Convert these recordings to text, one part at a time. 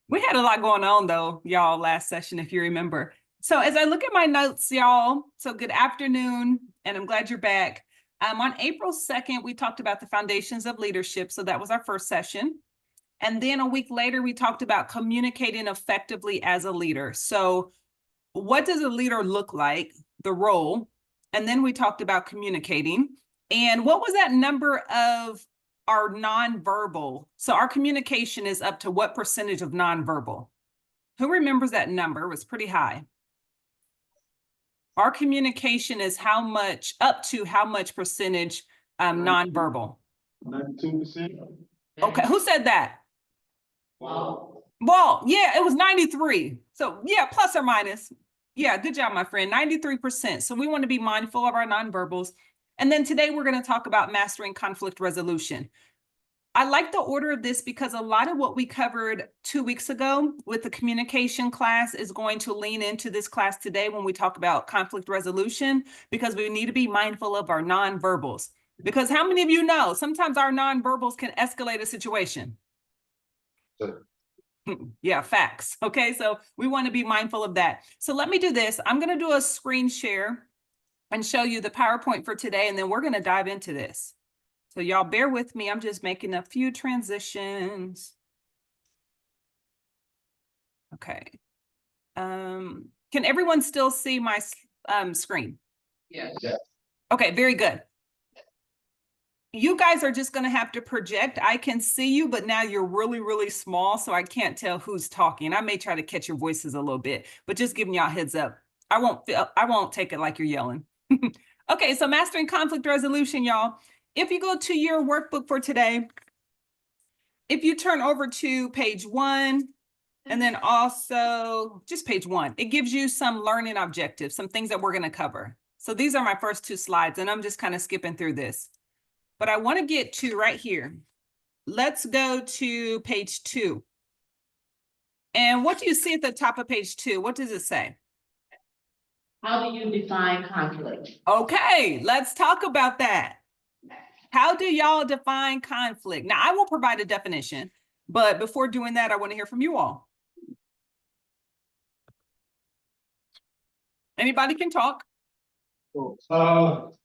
We had a lot going on though, y'all, last session, if you remember. So as I look at my notes, y'all, so good afternoon, and I'm glad you're back. On April 2nd, we talked about the foundations of leadership. So that was our first session. And then a week later, we talked about communicating effectively as a leader. So what does a leader look like, the role? And then we talked about communicating. And what was that number of our nonverbal? So our communication is up to what percentage of nonverbal? Who remembers that number? It was pretty high. Our communication is how much, up to how much percentage nonverbal? 92%. Okay, who said that? Wow. Well, yeah, it was 93. So yeah, plus or minus. Yeah, good job, my friend, 93%. So we want to be mindful of our nonverbals. And then today we're going to talk about mastering conflict resolution. I like the order of this because a lot of what we covered 2 weeks ago with the communication class is going to lean into this class today when we talk about conflict resolution, because we need to be mindful of our nonverbals. Because how many of you know sometimes our nonverbals can escalate a situation? Sure. Yeah, facts. Okay, so we want to be mindful of that. So let me do this. I'm going to do a screen share and show you the PowerPoint for today, and then we're going to dive into this. So y'all bear with me. I'm just making a few transitions. Okay. Can everyone still see my screen? Yes. Okay, very good. You guys are just going to have to project. I can see you, but now you're really, really small, so I can't tell who's talking. I may try to catch your voices a little bit, but just giving y'all a heads up. I won't take it like you're yelling. Okay, so mastering conflict resolution, y'all. If you go to your workbook for today, if you turn over to page 1, and then also just page 1, it gives you some learning objectives, some things that we're going to cover. So these are my first 2 slides, and I'm just kind of skipping through this. But I want to get to right here. Let's go to page 2. And what do you see at the top of page 2? What does it say? How do you define conflict? Okay, let's talk about that. How do y'all define conflict? Now, I will provide a definition, but before doing that, I want to hear from you all. Anybody can talk.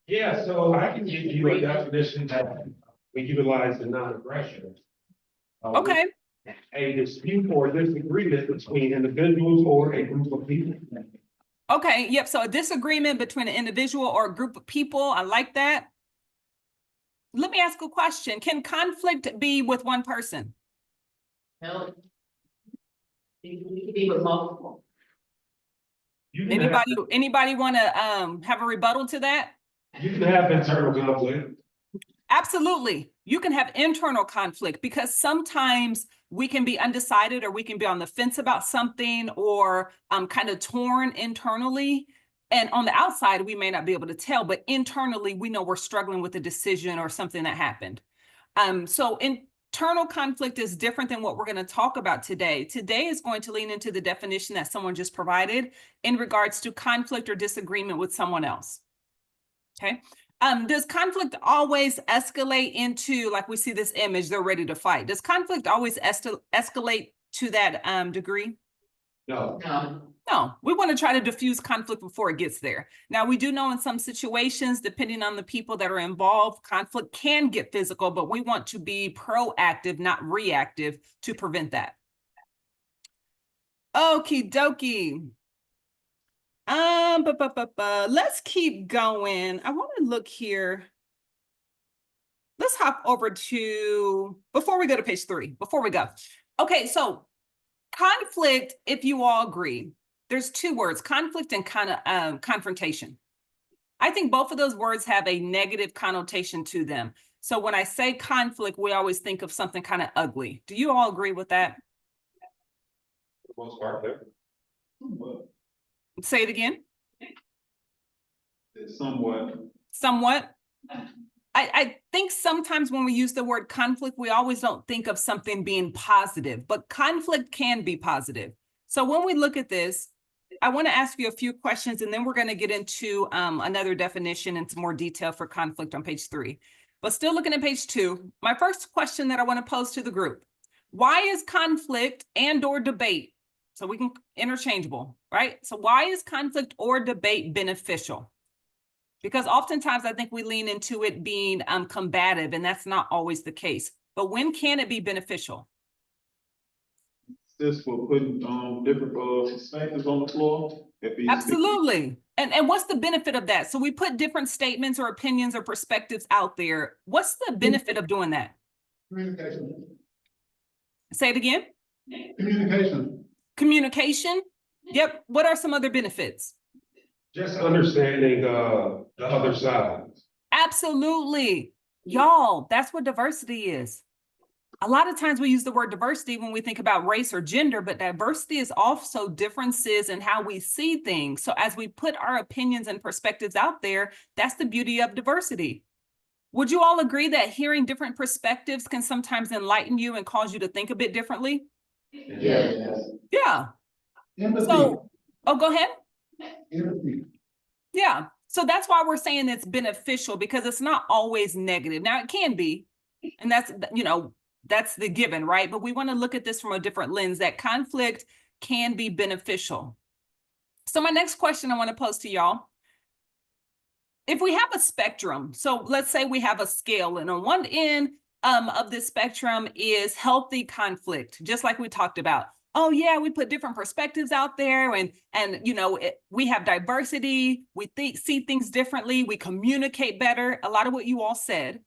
Yeah, so I can give you a definition that we utilize in non-aggression. Okay. A dispute or disagreement between individuals or a group of people. Okay, yep, so a disagreement between an individual or a group of people, I like that. Let me ask a question. Can conflict be with one person? No. It can be with multiple. Anybody want to have a rebuttal to that? You can have internal conflict. Absolutely. You can have internal conflict because sometimes we can be undecided, or we can be on the fence about something, or kind of torn internally. And on the outside, we may not be able to tell, but internally, we know we're struggling with a decision or something that happened. So internal conflict is different than what we're going to talk about today. Today is going to lean into the definition that someone just provided in regards to conflict or disagreement with someone else. Okay. Does conflict always escalate into, like we see this image, they're ready to fight? Does conflict always escalate to that degree? No. No, we want to try to diffuse conflict before it gets there. Now, we do know in some situations, depending on the people that are involved, conflict can get physical, but we want to be proactive, not reactive, to prevent that. Okie dokie. Let's keep going. I want to look here. Let's hop over to, before we go to page 3, before we go. Okay, so conflict, if you all agree, there's 2 words, conflict and confrontation. I think both of those words have a negative connotation to them. So when I say conflict, we always think of something kind of ugly. Do you all agree with that? For the most part, there. Say it again. Somewhat. Somewhat. I think sometimes when we use the word conflict, we always don't think of something being positive, but conflict can be positive. So when we look at this, I want to ask you a few questions, and then we're going to get into another definition and some more detail for conflict on page 3. But still looking at page 2, my first question that I want to pose to the group: Why is conflict and or debate? So we can interchangeable, right? So why is conflict or debate beneficial? Because oftentimes I think we lean into it being combative, and that's not always the case. But when can it be beneficial? This for putting different statements on the floor. Absolutely. And what's the benefit of that? So we put different statements or opinions or perspectives out there. What's the benefit of doing that? Communication. Say it again. Communication. Communication. Yep. What are some other benefits? Just understanding, the other side. Absolutely. Y'all, that's what diversity is. A lot of times we use the word diversity when we think about race or gender, but diversity is also differences in how we see things. So as we put our opinions and perspectives out there, that's the beauty of diversity. Would you all agree that hearing different perspectives can sometimes enlighten you and cause you to think a bit differently? Yes. Yeah. Empathy. So, oh, go ahead. Empathy. Yeah. So that's why we're saying it's beneficial, because it's not always negative. Now it can be, and that's, you know, that's the given, right? But we want to look at this from a different lens, that conflict can be beneficial. So my next question I want to pose to y'all, if we have a spectrum, so let's say we have a scale, and on one end of this spectrum is healthy conflict, just like we talked about. Oh yeah, we put different perspectives out there, and you know, we have diversity, we see things differently, we communicate better, a lot of what you all said.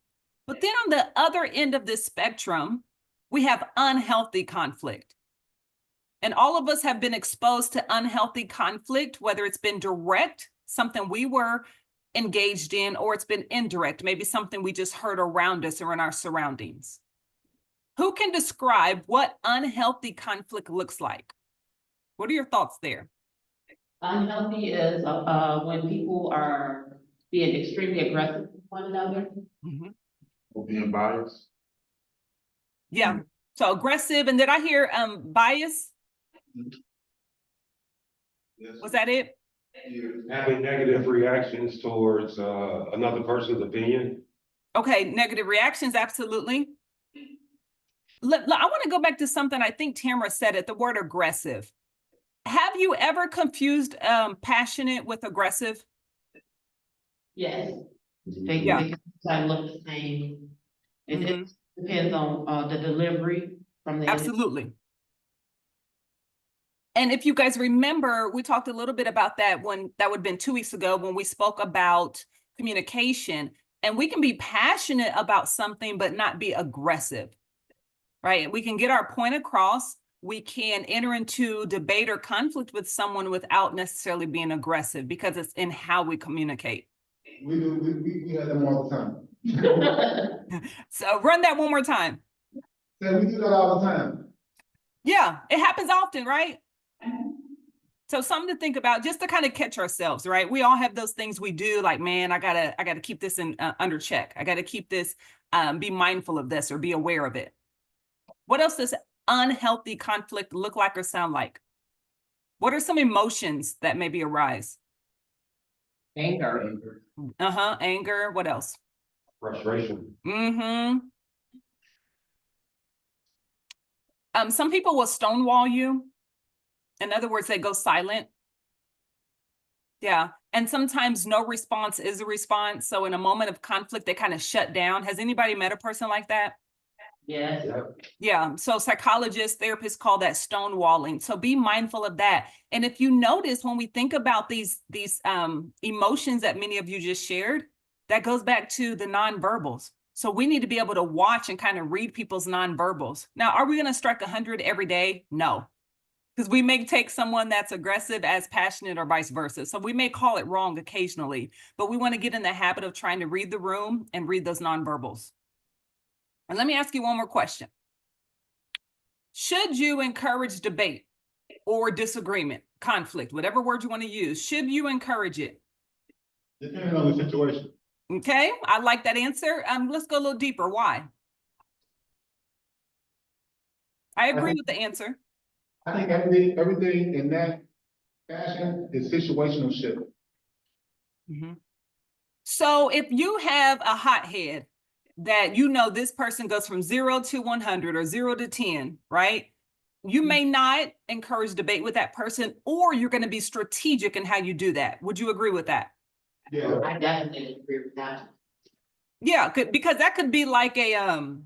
But then on the other end of this spectrum, we have unhealthy conflict. And all of us have been exposed to unhealthy conflict, whether it's been direct, something we were engaged in, or it's been indirect, maybe something we just heard around us or in our surroundings. Who can describe what unhealthy conflict looks like? What are your thoughts there? Unhealthy is, when people are being extremely aggressive with one another. Mm-hmm. Or being biased. Yeah. So aggressive, and did I hear bias? Yes. Was that it? Having negative reactions towards, another person's opinion. Okay, negative reactions, absolutely. I want to go back to something I think Tamara said it, the word aggressive. Have you ever confused passionate with aggressive? Yes. Yeah. They kind of look the same. It Mhm. just depends on the delivery from the. Absolutely. And if you guys remember, we talked a little bit about that when that would have been 2 weeks ago when we spoke about communication. And we can be passionate about something, but not be aggressive, right? We can get our point across. We can enter into debate or conflict with someone without necessarily being aggressive, because it's in how we communicate. We have them all the time. So run that one more time. So we do that all the time. Yeah, it happens often, right? So something to think about, just to kind of catch ourselves, right? We all have those things we do, like, man, I gotta keep this in under check. I gotta keep this, be mindful of this or be aware of it. What else does unhealthy conflict look like or sound like? What are some emotions that maybe arise? Anger. Anger. What else? Frustration. Mm-hmm. Some people will stonewall you. In other words, they go silent. Yeah. And sometimes no response is a response. So in a moment of conflict, they kind of shut down. Has anybody met a person like that? Yes. Yeah. So psychologists, therapists call that stonewalling. So be mindful of that. And if you notice, when we think about these emotions that many of you just shared, that goes back to the nonverbals. So we need to be able to watch and kind of read people's nonverbals. Now, are we going to strike 100 every day? No. Because we may take someone that's aggressive as passionate or vice versa. So we may call it wrong occasionally, but we want to get in the habit of trying to read the room and read those nonverbals. And let me ask you one more question. Should you encourage debate or disagreement, conflict, whatever word you want to use? Should you encourage it? Depending on the situation. Okay, I like that answer. Let's go a little deeper. Why? I agree with the answer. I think everything in that fashion is situational shift. So if you have a hothead that you know this person goes from 0 to 100 or 0 to 10, right? You may not encourage debate with that person, or you're going to be strategic in how you do that. Would you agree with that? Yeah, I definitely agree with that. Yeah, because that could be like a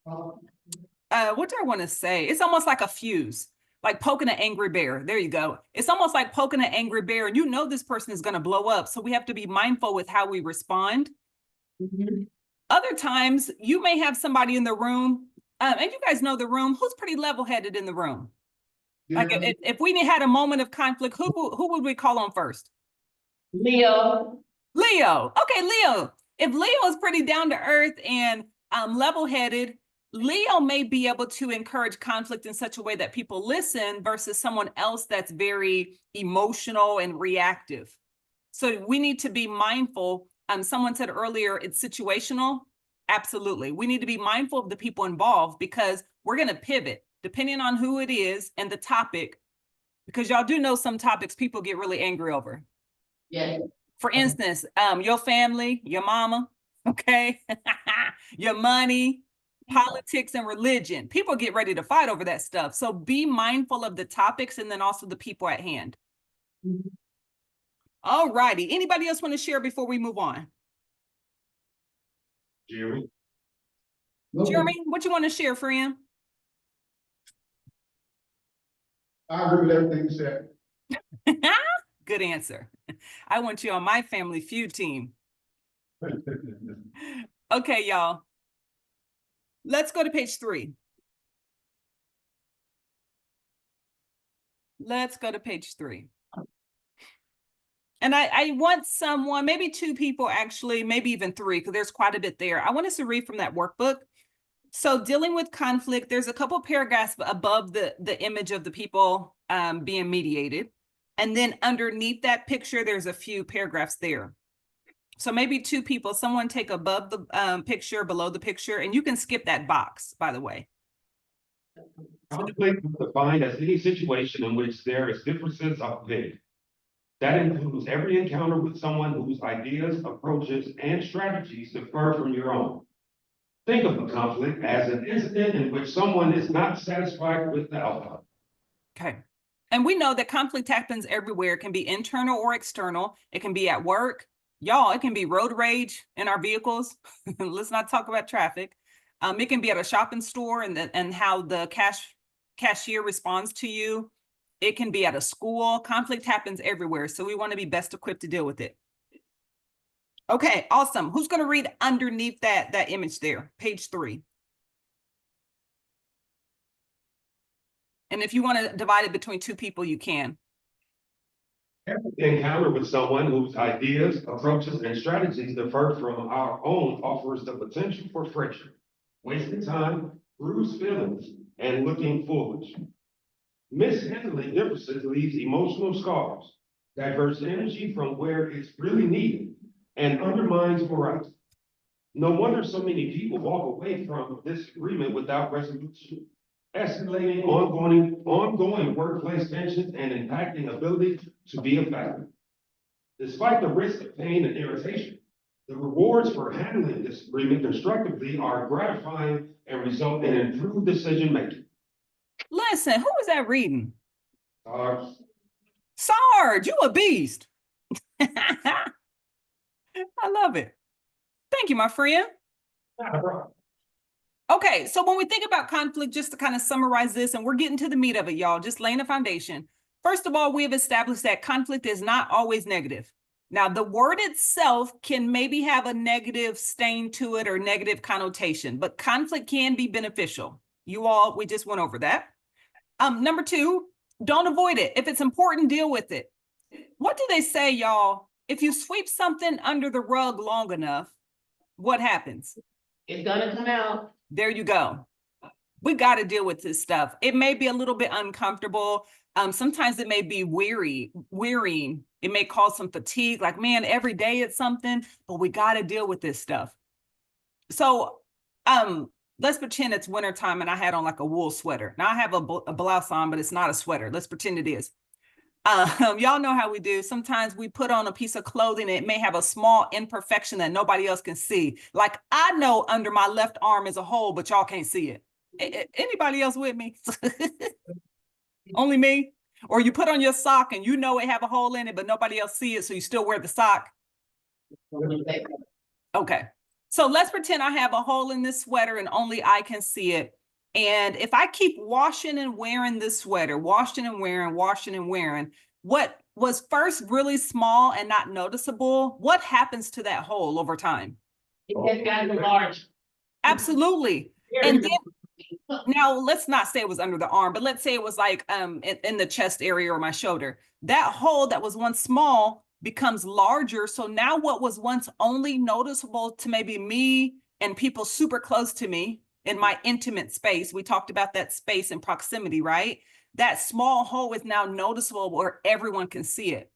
what do I want to say? It's almost like a fuse, like poking an angry bear. There you go. It's almost like poking an angry bear, and you know this person is going to blow up. So we have to be mindful with how we respond. Mhm. Other times, you may have somebody in the room, and you guys know the room. Who's pretty level-headed in the room? Like yeah, if we had a moment of conflict, who would we call on first? Leo. Leo. Okay, Leo. If Leo is pretty down to earth and level-headed, Leo may be able to encourage conflict in such a way that people listen versus someone else that's very emotional and reactive. So we need to be mindful. Someone said earlier, it's situational. Absolutely. We need to be mindful of the people involved because we're going to pivot depending on who it is and the topic, because y'all do know some topics people get really angry over. Yes. For instance, your family, your mama, okay, your money, politics, and religion. People get ready to fight over that stuff. So be mindful of the topics and then also the people at hand. Mhm. All righty. Anybody else want to share before we move on? Jerry? Jeremy, what you want to share, friend? I agree with everything you said. Good answer. I want you on my Family Feud team. Okay, y'all. Let's go to page 3. Let's go to page 3. And I want someone, maybe 2 people actually, maybe even 3, because there's quite a bit there. I want us to read from that workbook. So dealing with conflict, there's a couple paragraphs above the image of the people being mediated. And then underneath that picture, there's a few paragraphs there. So maybe 2 people, someone take above the picture, below the picture, and you can skip that box, by the way. Conflict is defined as any situation in which there is differences of opinion. That includes every encounter with someone whose ideas, approaches, and strategies differ from your own. Think of a conflict as an incident in which someone is not satisfied with the outcome. Okay. And we know that conflict happens everywhere. It can be internal or external. It can be at work. Y'all, it can be road rage in our vehicles. Let's not talk about traffic. It can be at a shopping store and how the cashier responds to you. It can be at a school. Conflict happens everywhere. So we want to be best equipped to deal with it. Okay, awesome. Who's going to read underneath that image there? Page 3. And if you want to divide it between 2 people, you can. Every encounter with someone whose ideas, approaches, and strategies differ from our own offers the potential for friction, wasting time, bruised feelings, and looking foolish. Mishandling differences leaves emotional scars, diverts energy from where it's really needed, and undermines morale. No wonder so many people walk away from disagreement without resolution, escalating ongoing workplace tensions and impacting ability to be effective. Despite the risk of pain and irritation, the rewards for handling disagreement constructively are gratifying and result in improved decision making. Listen, who was that reading? Uh, Sarge, you a beast. I love it. Thank you, my friend. Not a problem. Okay, so when we think about conflict, just to kind of summarize this, and we're getting to the meat of it, y'all, just laying a foundation. First of all, we have established that conflict is not always negative. Now, the word itself can maybe have a negative stain to it or negative connotation, but conflict can be beneficial. We just went over that. Number 2, don't avoid it. If it's important, deal with it. What do they say, y'all? If you sweep something under the rug long enough, what happens? It's gonna come out. There you go. We got to deal with this stuff. It may be a little bit uncomfortable. Sometimes it may be wearying. It may cause some fatigue, like, man, every day it's something, but we got to deal with this stuff. So let's pretend it's wintertime and I had on like a wool sweater. Now I have a blouse on, but it's not a sweater. Let's pretend it is. Y'all know how we do. Sometimes we put on a piece of clothing, it may have a small imperfection that nobody else can see. Like I know under my left arm is a hole, but y'all can't see it. Anybody else with me? Only me? Or you put on your sock and you know it have a hole in it, but nobody else see it, so you still wear the sock. Okay. So let's pretend I have a hole in this sweater and only I can see it. And if I keep washing and wearing this sweater, washing and wearing, what was first really small and not noticeable, what happens to that hole over time? It has gotten large. Absolutely. And then now let's not say it was under the arm, but let's say it was like in the chest area or my shoulder. That hole that was once small becomes larger. So now what was once only noticeable to maybe me and people super close to me in my intimate space, we talked about that space and proximity, right? That small hole is now noticeable where everyone can see it.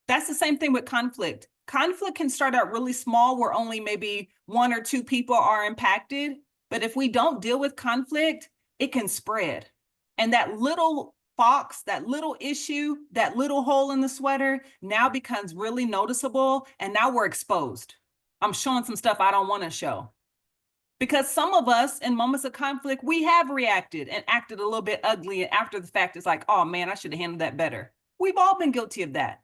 That's the same thing with conflict. Conflict can start out really small where only maybe 1 or 2 people are impacted. But if we don't deal with conflict, it can spread. And that little fox, that little issue, that little hole in the sweater now becomes really noticeable. And now we're exposed. I'm showing some stuff I don't want to show. Because some of us in moments of conflict, we have reacted and acted a little bit ugly. And after the fact, it's like, oh man, I should have handled that better. We've all been guilty of that.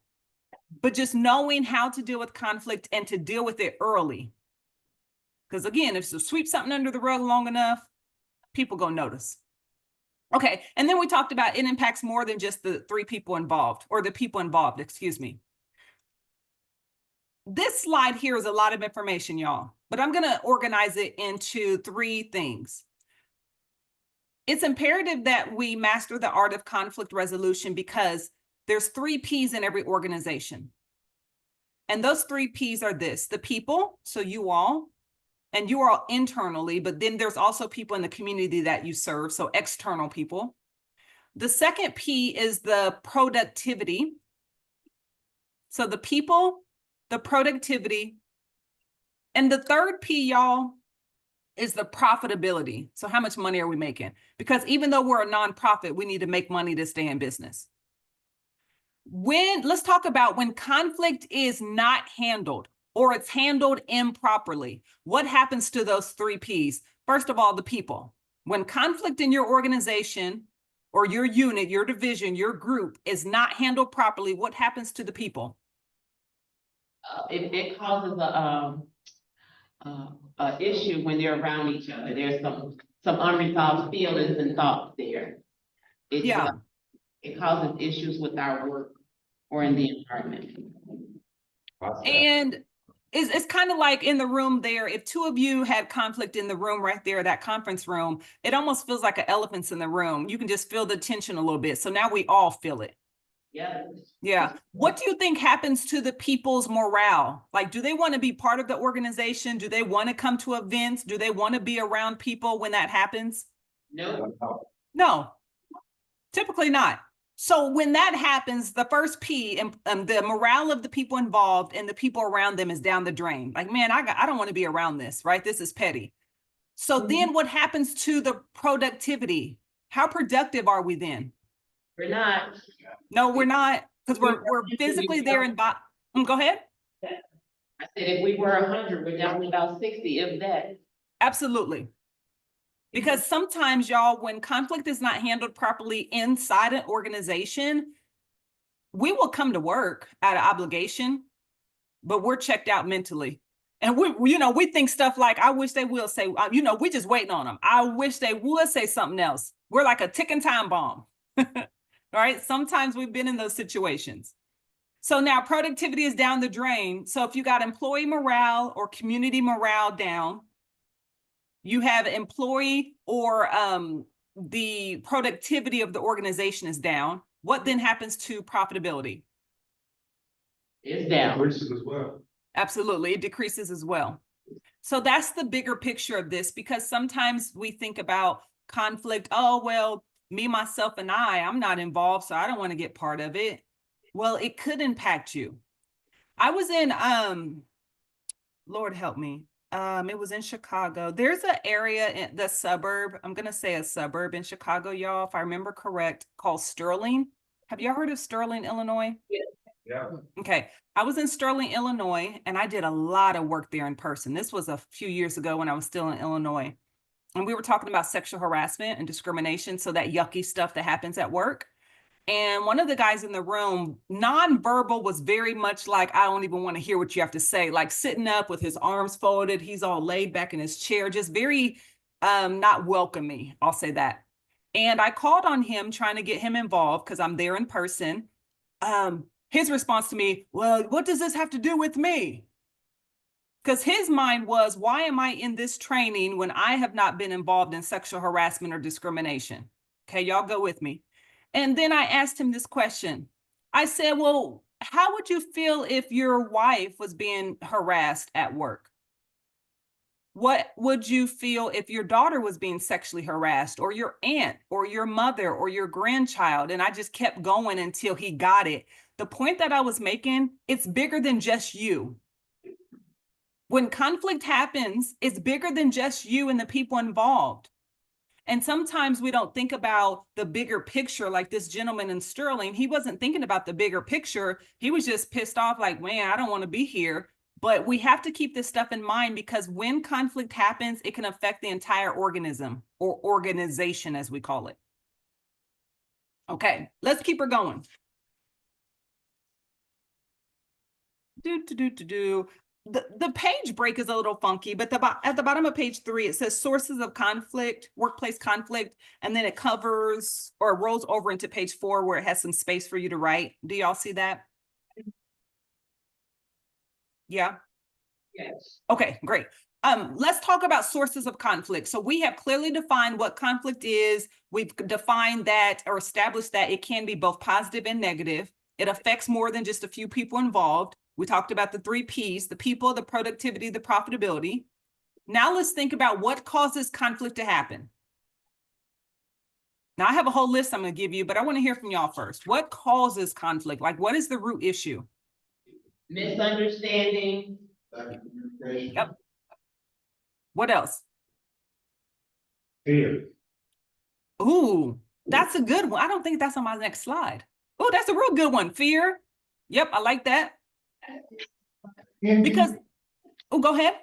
But just knowing how to deal with conflict and to deal with it early. Because again, if you sweep something under the rug long enough, people gonna notice. Okay, and then we talked about it impacts more than just the 3 people involved, or the people involved, excuse me. This slide here is a lot of information, y'all, but I'm gonna organize it into 3 things. It's imperative that we master the art of conflict resolution because there's 3 P's in every organization. And those 3 P's are this: the people, so you all, and you are internally, but then there's also people in the community that you serve, so external people. The second P is the productivity. So the people, the productivity, and the third P, y'all, is the profitability. So how much money are we making? Because even though we're a nonprofit, we need to make money to stay in business. Let's talk about when conflict is not handled, or it's handled improperly. What happens to those 3 Ps? First of all, the people. When conflict in your organization or your unit, your division, your group is not handled properly, what happens to the people? It causes a issue when they're around each other. There's some unresolved feelings and thoughts there. It causes issues with our work or in the environment. And it's kind of like in the room there, if 2 of you had conflict in the room right there, that conference room, it almost feels like an elephant's in the room. You can just feel the tension a little bit. So now we all feel it. Yeah. What do you think happens to the people's morale? Like, do they want to be part of the organization? Do they want to come to events? Do they want to be around people when that happens? No, typically not. So when that happens, the first P, the morale of the people involved and the people around them is down the drain. Like, man, I don't want to be around this, right? This is petty. So then what happens to the productivity? How productive are we then? We're not. No, we're not, because we're physically there and go ahead. I said, if we were 100, we're down to about 60, if that. Absolutely. Because sometimes, y'all, when conflict is not handled properly inside an organization, we will come to work out of obligation, but we're checked out mentally. And we think stuff like, I wish they will say, we just waiting on them. I wish they would say something else. We're like a ticking time bomb. All right. Sometimes we've been in those situations. So now productivity is down the drain. So if you got employee morale or community morale down, you have employee or the productivity of the organization is down. What then happens to profitability? It's down. Decreases as well. Absolutely, it decreases as well. So that's the bigger picture of this, because sometimes we think about conflict, oh, well, me, myself, and I'm not involved, so I don't want to get part of it. Well, it could impact you. I was in, Lord help me, it was in Chicago. There's an area in the suburb, I'm going to say a suburb in Chicago, y'all, if I remember correct, called Sterling. Have y'all heard of Sterling, Illinois? Yeah. Okay, I was in Sterling, Illinois, and I did a lot of work there in person. This was a few years ago when I was still in Illinois. And we were talking about sexual harassment and discrimination, so that yucky stuff that happens at work. And one of the guys in the room, nonverbal, was very much like, I don't even want to hear what you have to say, like sitting up with his arms folded. He's all laid back in his chair, just very not welcoming, I'll say that. And I called on him trying to get him involved because I'm there in person. His response to me, well, what does this have to do with me? Because his mind was, why am I in this training when I have not been involved in sexual harassment or discrimination? Okay, y'all go with me. And then I asked him this question. I said, well, how would you feel if your wife was being harassed at work? What would you feel if your daughter was being sexually harassed, or your aunt, or your mother, or your grandchild? And I just kept going until he got it. The point that I was making, it's bigger than just you. When conflict happens, it's bigger than just you and the people involved. And sometimes we don't think about the bigger picture, like this gentleman in Sterling. He wasn't thinking about the bigger picture. He was just pissed off, like, man, I don't want to be here. But we have to keep this stuff in mind, because when conflict happens, it can affect the entire organism, or organization, as we call it. Okay, let's keep her going. The page break is a little funky, but at the bottom of page 3, it says sources of conflict, workplace conflict, and then it covers or rolls over into page 4 where it has some space for you to write. Do y'all see that? Yeah. Yes. Okay, great. Let's talk about sources of conflict. So we have clearly defined what conflict is. We've defined that, or established that it can be both positive and negative. It affects more than just a few people involved. We talked about the 3 Ps: the people, the productivity, the profitability. Now let's think about what causes conflict to happen. Now I have a whole list I'm going to give you, but I want to hear from y'all first. What causes conflict? Like, what is the root issue? Misunderstanding. Yep. What else? Fear. Ooh, that's a good one. I don't think that's on my next slide. Oh, that's a real good one. Fear. Yep, I like that. Because, oh, go ahead.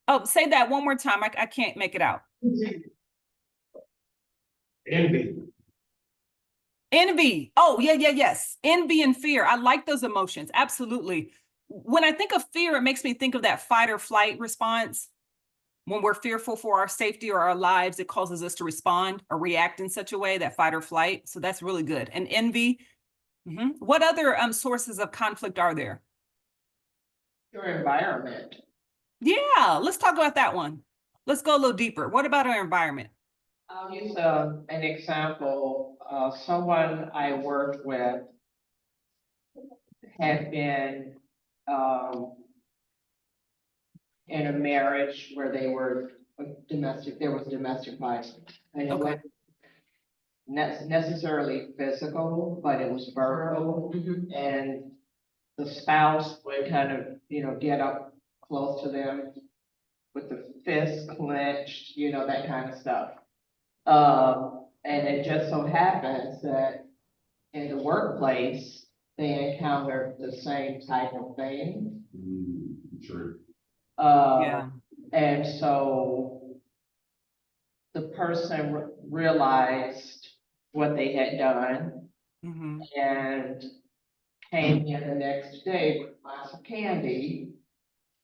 Oh, say that one more time. I can't make it out. Envy. Envy. Oh, yeah, yes. Envy and fear. I like those emotions. Absolutely. When I think of fear, it makes me think of that fight or flight response. When we're fearful for our safety or our lives, it causes us to respond or react in such a way, that fight or flight. So that's really good. And envy. What other sources of conflict are there? Your environment. Yeah, let's talk about that one. Let's go a little deeper. What about our environment? I'll use an example. Someone I worked with had been in a marriage where they were there was domestic violence. And it Okay. wasn't necessarily physical, but it was verbal. And the spouse would kind of, get up close to them with the fist clenched, that kind of stuff. And it just so happens that in the workplace, they encountered the same type of thing. True. Yeah. And so the person realized what they had done and came in the next day with a box of candy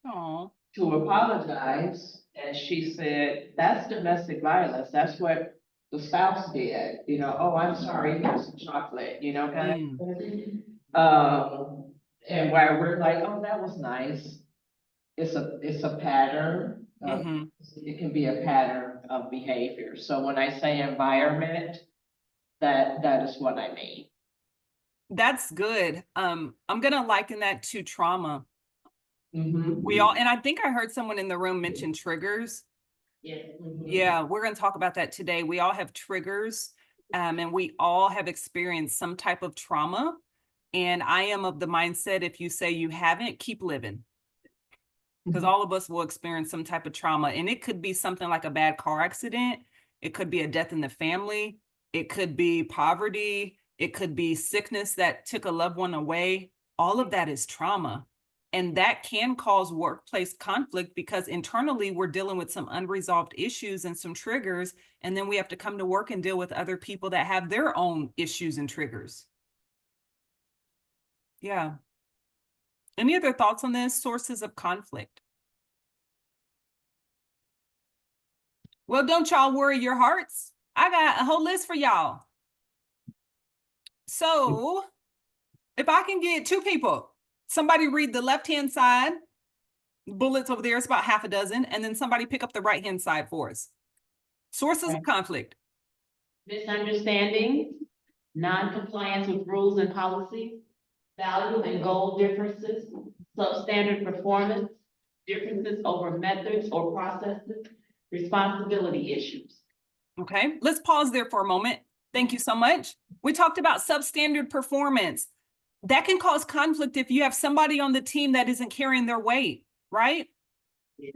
to apologize. And she said, that's domestic violence. That's what the spouse did. Oh, I'm sorry, here's some chocolate, kind of. And where we're like, oh, that was nice. It's a pattern. It can be a pattern of behavior. So when I say environment, that is what I mean. That's good. I'm gonna liken that to trauma. We all, and I think I heard someone in the room mention triggers. Yeah, we're gonna talk about that today. We all have triggers, and we all have experienced some type of trauma. And I am of the mindset, if you say you haven't, keep living. Because all of us will experience some type of trauma. And it could be something like a bad car accident. It could be a death in the family. It could be poverty. It could be sickness that took a loved one away. All of that is trauma. And that can cause workplace conflict because internally we're dealing with some unresolved issues and some triggers. And then we have to come to work and deal with other people that have their own issues and triggers. Yeah. Any other thoughts on this? Sources of conflict? Well, don't y'all worry your hearts. I got a whole list for y'all. So if I can get two people, somebody read the left-hand side, bullets over there, it's about half a dozen, and then somebody pick up the right-hand side for us. Sources of conflict. Misunderstandings, non-compliance with rules and policies, value and goal differences, substandard performance, differences over methods or processes, responsibility issues. Okay, let's pause there for a moment. Thank you so much. We talked about substandard performance. That can cause conflict if you have somebody on the team that isn't carrying their weight, right? Yeah.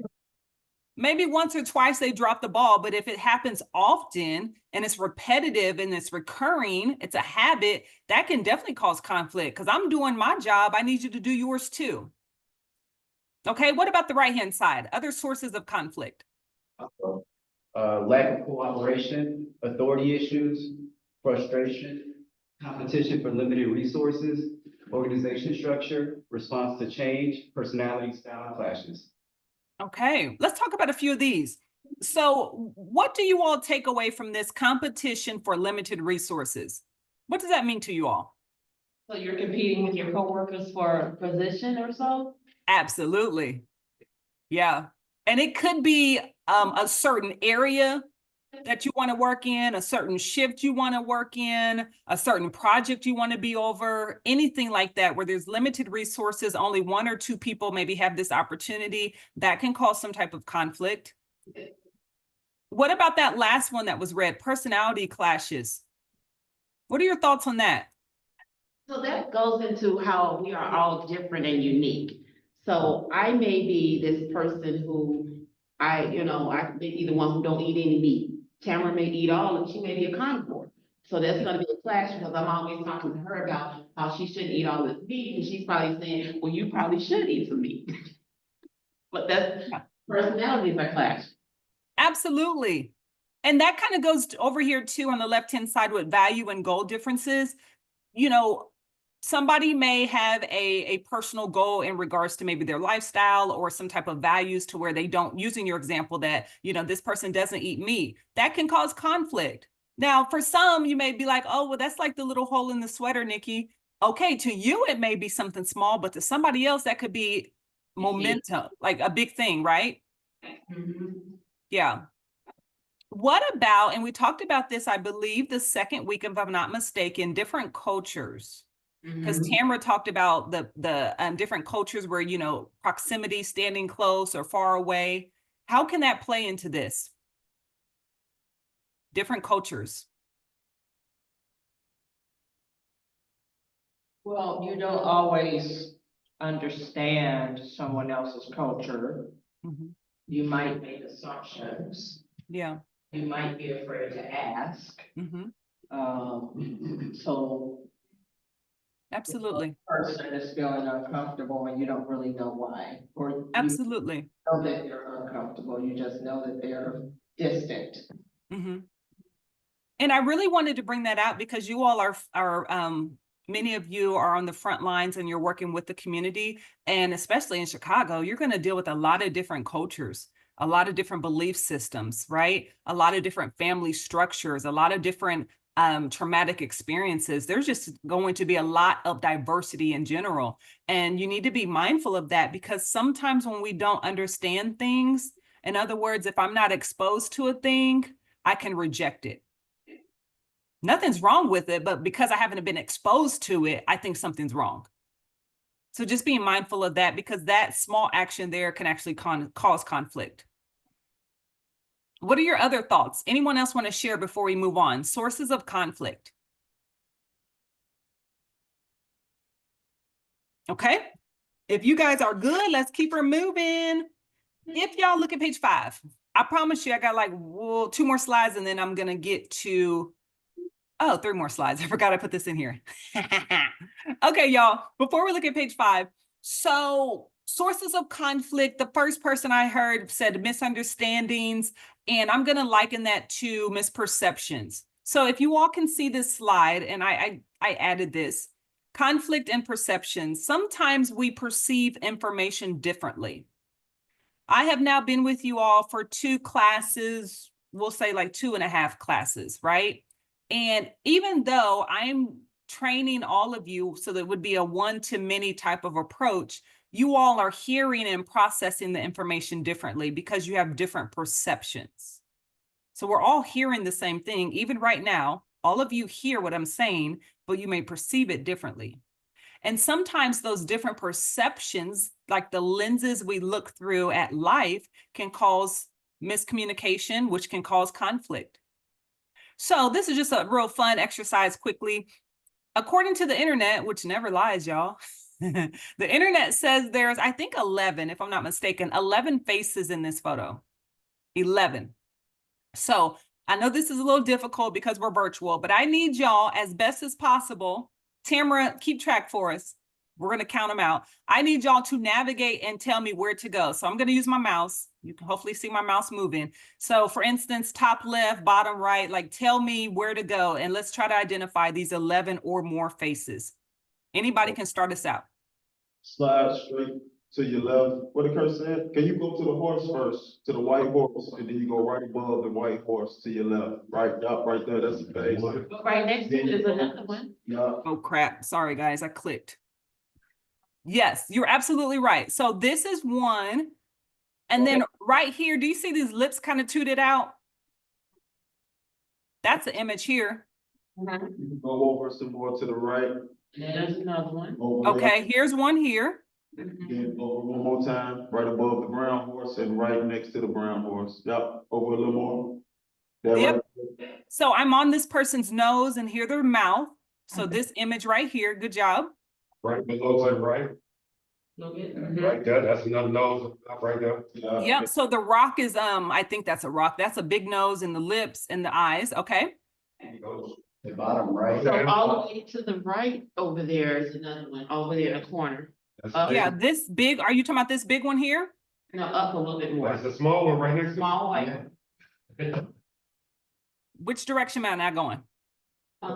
Maybe once or twice they drop the ball, but if it happens often and it's repetitive and it's recurring, it's a habit, that can definitely cause conflict because I'm doing my job. I need you to do yours too. Okay, what about the right-hand side? Other sources of conflict. Lack of cooperation, authority issues, frustration, competition for limited resources, organization structure, response to change, personality style clashes. Okay, let's talk about a few of these. So what do you all take away from this competition for limited resources? What does that mean to you all? So you're competing with your coworkers for a position or so? Absolutely. Yeah. And it could be a certain area that you want to work in, a certain shift you want to work in, a certain project you want to be over, anything like that, where there's limited resources, only one or two people maybe have this opportunity, that can cause some type of conflict. What about that last one that was read, personality clashes? What are your thoughts on that? So that goes into how we are all different and unique. So I may be this person who I may be the one who don't eat any meat. Tamara may eat all and she may be a carnivore. So there's gonna be a clash because I'm always talking to her about how she shouldn't eat all this meat and she's probably saying, well, you probably should eat some meat. But that's personalities are clash. Absolutely. And that kind of goes over here too on the left-hand side with value and goal differences. You know, somebody may have a personal goal in regards to maybe their lifestyle or some type of values to where they don't, using your example that, this person doesn't eat meat, that can cause conflict. Now, for some, you may be like, oh, well, that's like the little hole in the sweater, Nikki. Okay, to you, it may be something small, but to somebody else, that could be momentum, like a big thing, right? Mm-hmm. Yeah. What about, and we talked about this, I believe, the second week, if I'm not mistaken, different cultures. Because Tamara talked about the different cultures where, proximity, standing close or far away. How can that play into this? Different cultures. Well, you don't always understand someone else's culture. Mm-hmm. You might make assumptions. Yeah. You might be afraid to ask. Mm-hmm. So Absolutely. person is feeling uncomfortable and you don't really know why, or Absolutely. you know that they're uncomfortable. You just know that they're distant. Mm-hmm. And I really wanted to bring that out because you all are many of you are on the front lines and you're working with the community, and especially in Chicago, you're going to deal with a lot of different cultures, a lot of different belief systems, right? A lot of different family structures, a lot of different traumatic experiences. There's just going to be a lot of diversity in general. And you need to be mindful of that because sometimes when we don't understand things, in other words, if I'm not exposed to a thing, I can reject it. Nothing's wrong with it, but because I haven't been exposed to it, I think something's wrong. So just being mindful of that because that small action there can actually cause conflict. What are your other thoughts? Anyone else want to share before we move on? Sources of conflict. Okay. If you guys are good, let's keep her moving. If y'all look at page 5, I promise you I got like 2 more slides and then I'm going to get to Oh, 3 more slides. I forgot I put this in here. Okay, y'all, before we look at page 5, so sources of conflict, the first person I heard said misunderstandings, and I'm gonna liken that to misperceptions. So if you all can see this slide, and I added this, conflict and perception. Sometimes we perceive information differently. I have now been with you all for 2 classes, we'll say like 2.5 classes, right? And even though I'm training all of you so that it would be a one-to-many type of approach, you all are hearing and processing the information differently because you have different perceptions. So we're all hearing the same thing. Even right now, all of you hear what I'm saying, but you may perceive it differently. And sometimes those different perceptions, like the lenses we look through at life, can cause miscommunication, which can cause conflict. So this is just a real fun exercise quickly. According to the internet, which never lies, y'all, the internet says there's, I think 11, if I'm not mistaken, 11 faces in this photo, 11. So I know this is a little difficult because we're virtual, but I need y'all as best as possible. Tamara, keep track for us. We're going to count them out. I need y'all to navigate and tell me where to go. So I'm going to use my mouse. You can hopefully see my mouse moving. So for instance, top left, bottom right, like tell me where to go. And let's try to identify these 11 or more faces. Anybody can start us out. Slide straight to your left. What the curse said? Can you go to the horse first, to the white horse, and then you go right above the white horse to your left, right, up, right there, that's the face. But right next to it is another one. Yeah, Oh crap, sorry guys, I clicked. Yes, you're absolutely right. So this is one. And then right here, do you see these lips kind of tooted out? That's an image here. you can go over some more to the right. There's another one. Over there. Okay, here's one here. Then over one more time, right above the brown horse and right next to the brown horse. Yep, over a little more. That Yep. right. So I'm on this person's nose and here their mouth. So this image right here, good job. Right below it, right? Little bit. Right there, that's another nose up right there. Yeah. Yep, so the rock is, I think that's a rock. That's a big nose and the lips and the eyes, okay? The bottom right. So all the way to the right over there is another one, over there in the corner. Yeah, this big, are you talking about this big one here? No, up a little bit more. That's the small one right next to Small white. Which direction am I now going?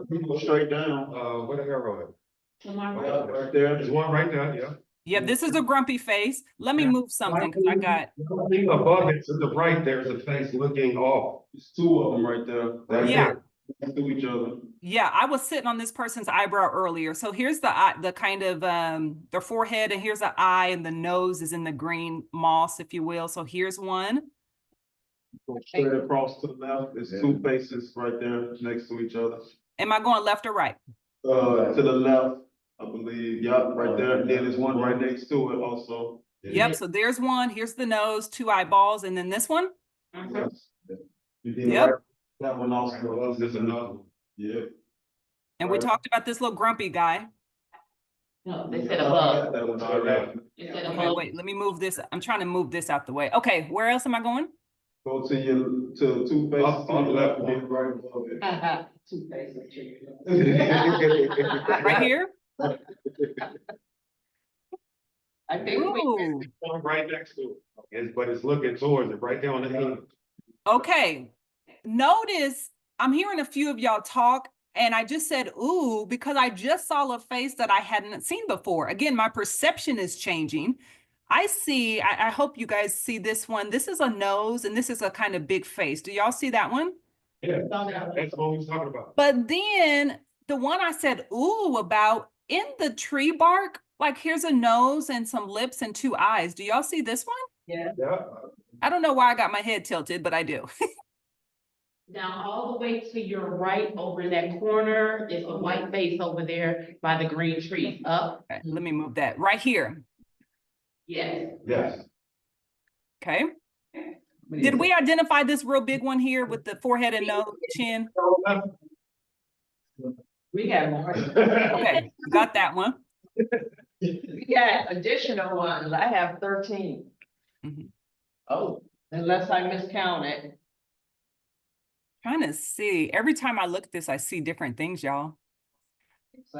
You go straight down. what the arrow To my Yeah, right. right there. is? There's one right there, yeah. Yeah, this is a grumpy face. Let me move something because I got, I think above it to the right, there's a face looking off. There's 2 of them right there. Right Yeah. there. Next to each other. yeah, I was sitting on this person's eyebrow earlier. So here's the eye, the kind of their forehead, and here's the eye, and the nose is in the green moss, if you will. So here's one. Go straight across to the left. There's 2 faces right there next to each other. Am I going left or right? To the left, I believe, yep, right there, and then there's one right next to it also. Yep, so there's one. Here's the nose, 2 eyeballs, and then this one. Mhm. And then Yep. right- That one also. There's another. Yeah. And we Right. talked about this little grumpy guy. No, they said above. That one's already. They said Okay, above. wait, let me move this. I'm trying to move this out the way. Okay, where else am I going? Go to your, to 2 faces Up to on your the left, left. and then right above it. 2 faces. Right here? I think we, Ooh, One right next to it. But it's looking towards it, right there on the end. okay. Notice I'm hearing a few of y'all talk, and I just said, ooh, because I just saw a face that I hadn't seen before. Again, my perception is changing. I see, I hope you guys see this one. This is a nose, and this is a kind of big face. Do y'all see that one? Yeah, that's what we was talking about. But then the one I said, ooh, about in the tree bark, like here's a nose and some lips and 2 eyes. Do y'all see this one? Yeah. I don't know why I got my head tilted, but I do. Now, all the way to your right over in that corner is a white face over there by the green tree up. Okay, let me move that right here. Yes. Yes. Okay. Did we identify this real big one here with the forehead and nose, chin? we have more. Okay, got that one. We got additional ones. I have 13. Mhm. Oh, unless I miscounted. Trying to see. Every time I look at this, I see different things, y'all.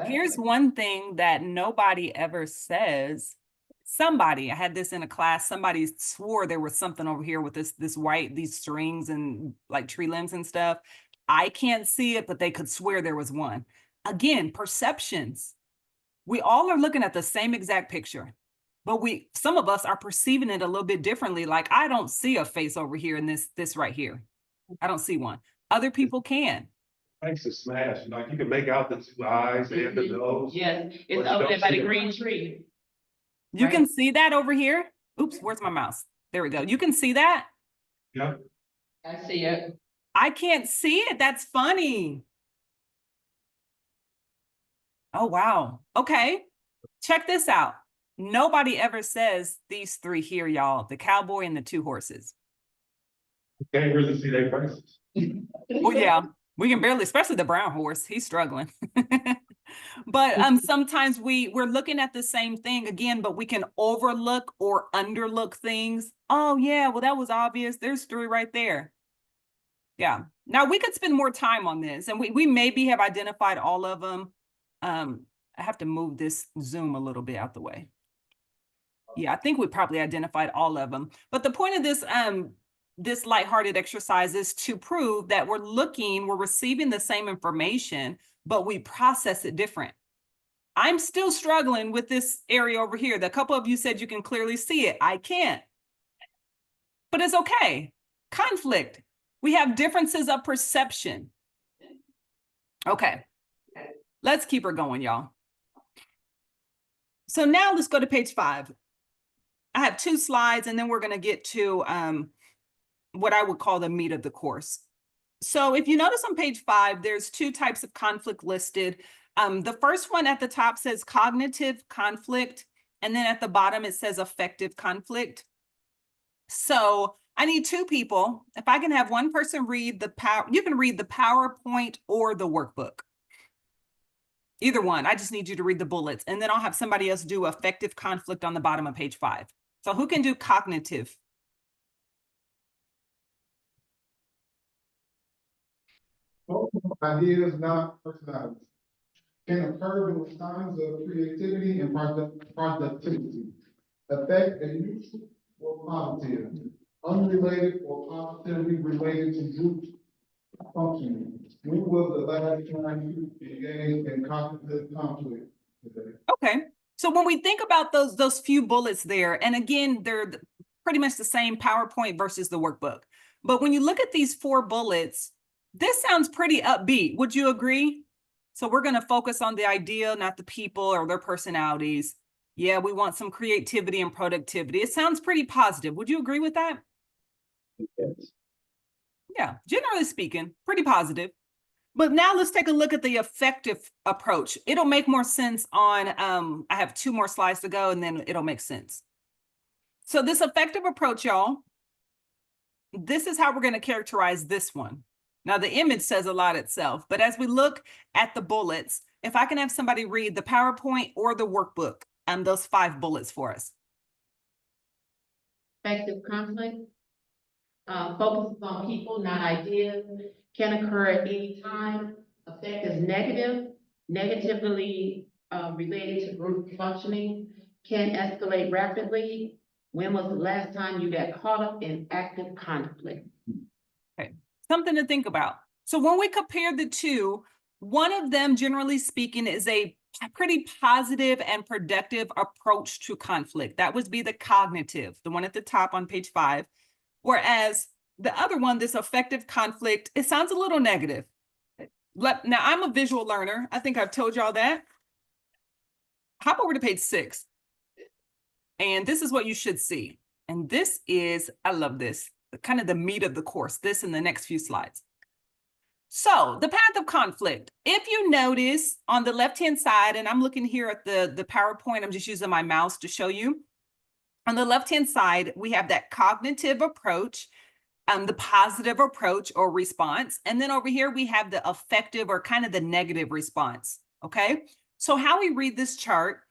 Here's Exactly. one thing that nobody ever says. Somebody, I had this in a class, somebody swore there was something over here with this white, these strings and like tree limbs and stuff. I can't see it, but they could swear there was one. Again, perceptions. We all are looking at the same exact picture, but some of us are perceiving it a little bit differently. Like, I don't see a face over here in this right here. I don't see one. Other people can. Thanks to smash, like you can make out the two eyes and the Mhm. nose. Yes, But it's you over don't there by see the it. green tree. You can Right. see that over here. Oops, where's my mouse? There we go. You can see that. Yep. I see it. I can't see it. That's funny. Oh, wow. Okay. Check this out. Nobody ever says these three here, y'all, the cowboy and the two horses. Can't really see their faces. Well, yeah, we can barely, especially the brown horse. He's struggling. But sometimes we're looking at the same thing again, but we can overlook or underlook things. Oh, yeah, well, that was obvious. There's three right there. Yeah. Now we could spend more time on this, and we maybe have identified all of them. I have to move this Zoom a little bit out the way. Yeah, I think we probably identified all of them. But the point of this lighthearted exercise is to prove that we're receiving the same information, but we process it different. I'm still struggling with this area over here. The couple of you said you can clearly see it. I can't. But it's okay. Conflict. We have differences of perception. Okay. Let's keep her going, y'all. So now let's go to page 5. I have 2 slides, and then we're going to get to what I would call the meat of the course. So if you notice on page 5, there's 2 types of conflict listed. The first one at the top says cognitive conflict, and then at the bottom it says affective conflict. So I need 2 people. If I can have one person read you can read the PowerPoint or the workbook. Either one. I just need you to read the bullets, and then I'll have somebody else do affective conflict on the bottom of page 5. So who can do cognitive? Ideas, not personalities, can occur with signs of creativity and productivity. Affect a neutral or positive, unrelated or positively related to group functioning. When was the last time you engaged in cognitive conflict today? Okay. So when we think about those few bullets there, and again, they're pretty much the same PowerPoint versus the workbook. But when you look at these 4 bullets, this sounds pretty upbeat. Would you agree? So we're going to focus on the idea, not the people or their personalities. Yeah, we want some creativity and productivity. It sounds pretty positive. Would you agree with that? Yes. Yeah, generally speaking, pretty positive. But now let's take a look at the effective approach. It'll make more sense on, I have 2 more slides to go, and then it'll make sense. So this effective approach, y'all, this is how we're going to characterize this one. Now, the image says a lot itself, but as we look at the bullets, if I can have somebody read the PowerPoint or the workbook, those 5 bullets for us. Effective conflict, focuses on people, not ideas, can occur at any time. Effect is negative, negatively related to group functioning, can escalate rapidly. When was the last time you got caught up in active conflict? Okay, something to think about. So when we compare the 2, one of them, generally speaking, is a pretty positive and productive approach to conflict. That would be the cognitive, the one at the top on page 5. Whereas the other one, this effective conflict, it sounds a little negative. Now, I'm a visual learner. I think I've told y'all that. Hop over to page 6. And this is what you should see. And this is, I love this, kind of the meat of the course, this in the next few slides. So the path of conflict, if you notice on the left-hand side, and I'm looking here at the PowerPoint, I'm just using my mouse to show you. On the left-hand side, we have that cognitive approach, the positive approach or response. And then over here, we have the effective or kind of the negative response, okay? So how we read this chart,